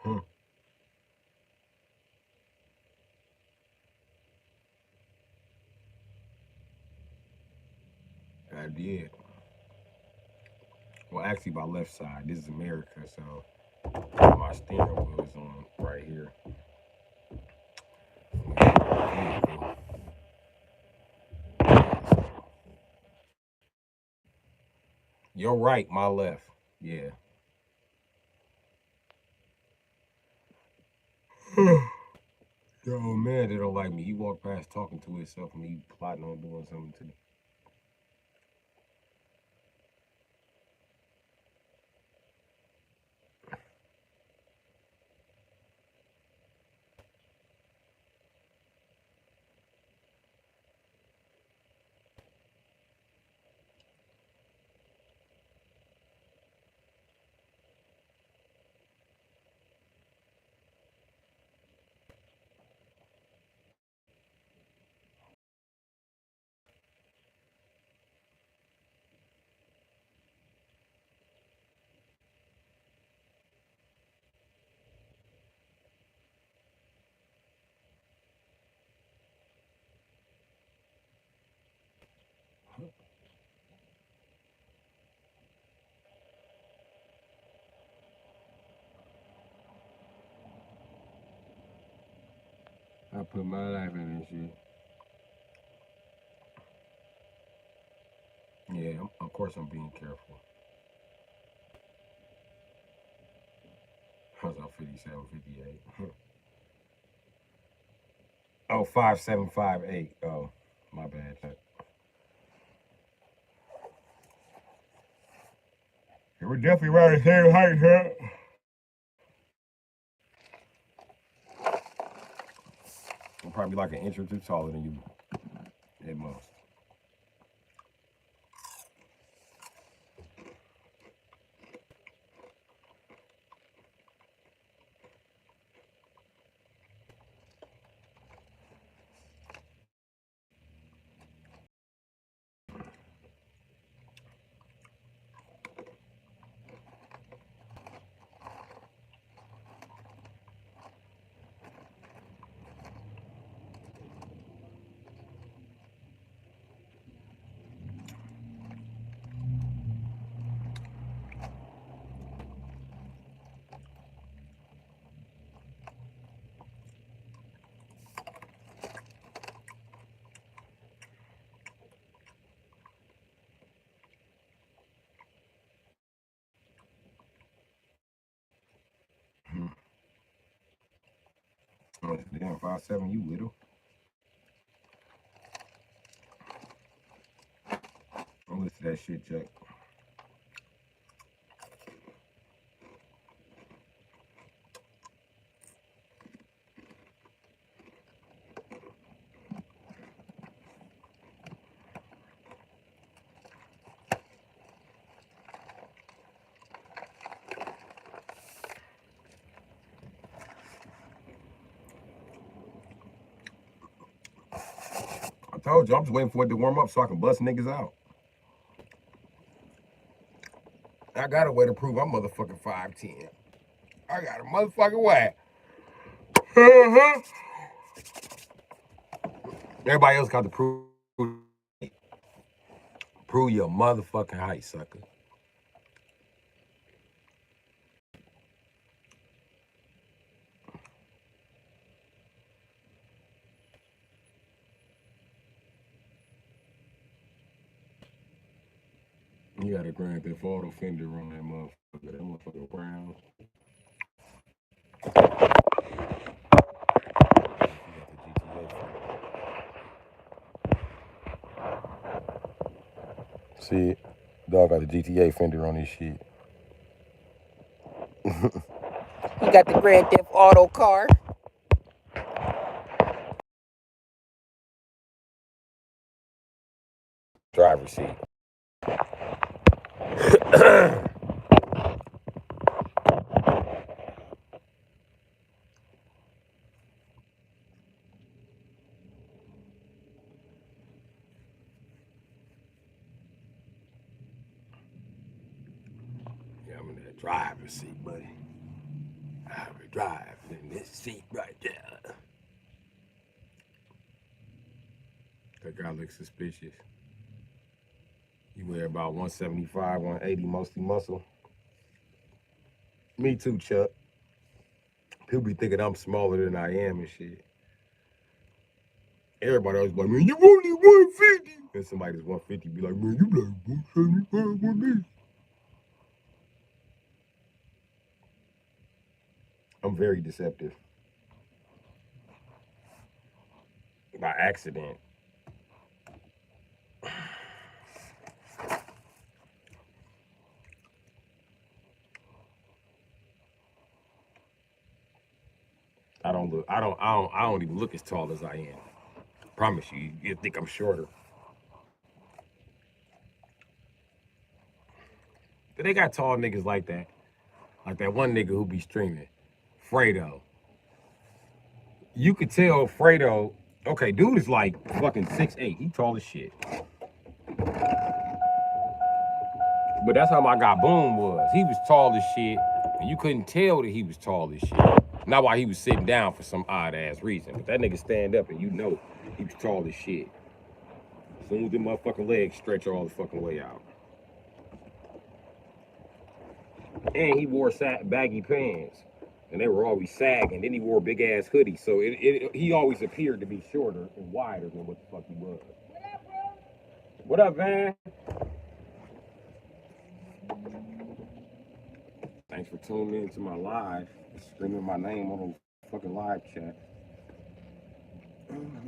Huh. I did. Well, actually, my left side. This is America, so my steering wheel is on right here. Vehicle. Your right, my left. Yeah. Yo, man, they don't like me. He walked past talking to himself and he plotting on doing something to me. I put my life in this shit. Yeah, of course I'm being careful. I was on 57, 58. Oh, 5758. Oh, my bad. We're definitely around the same height, huh? I'm probably like an inch or two taller than you at most. Oh, damn, 5'7", you little. Don't listen to that shit, Jack. I told you, I'm just waiting for it to warm up so I can bust niggas out. I got a way to prove I'm motherfucking 5'10". I got a motherfucking way. Everybody else got to prove your motherfucking height, sucker. You got a Grand Theft Auto fender on that motherfucker. That motherfucker brown. See, dog got the GTA fender on his shit. He got the Grand Theft Auto car. Driver's seat. Yeah, I'm in that driver's seat, buddy. I would drive in this seat right there. That guy looks suspicious. You weigh about 175, 180, mostly muscle. Me too, Chuck. People be thinking I'm smaller than I am and shit. Everybody always be like, man, you only 150. And somebody that's 150 be like, man, you like 175, 180. very deceptive. By accident. I don't even look as tall as I am. Promise you, you think I'm shorter. But they got tall niggas like that. Like that one nigga who be streaming. Fredo. You could tell Fredo, okay, dude is like fucking 6'8". He tall as shit. But that's how my guy Boom was. He was tall as shit, and you couldn't tell that he was tall as shit. Not while he was sitting down for some odd ass reason. But that nigga stand up and you know he was tall as shit. As soon as the motherfucking legs stretch all the fucking way out. And he wore baggy pants. And they were always sagging. Then he wore a big ass hoodie. So he always appeared to be shorter and wider than what the fuck he was. What up, Van? Thanks for tuning in to my live. Screaming my name on the fucking live chat.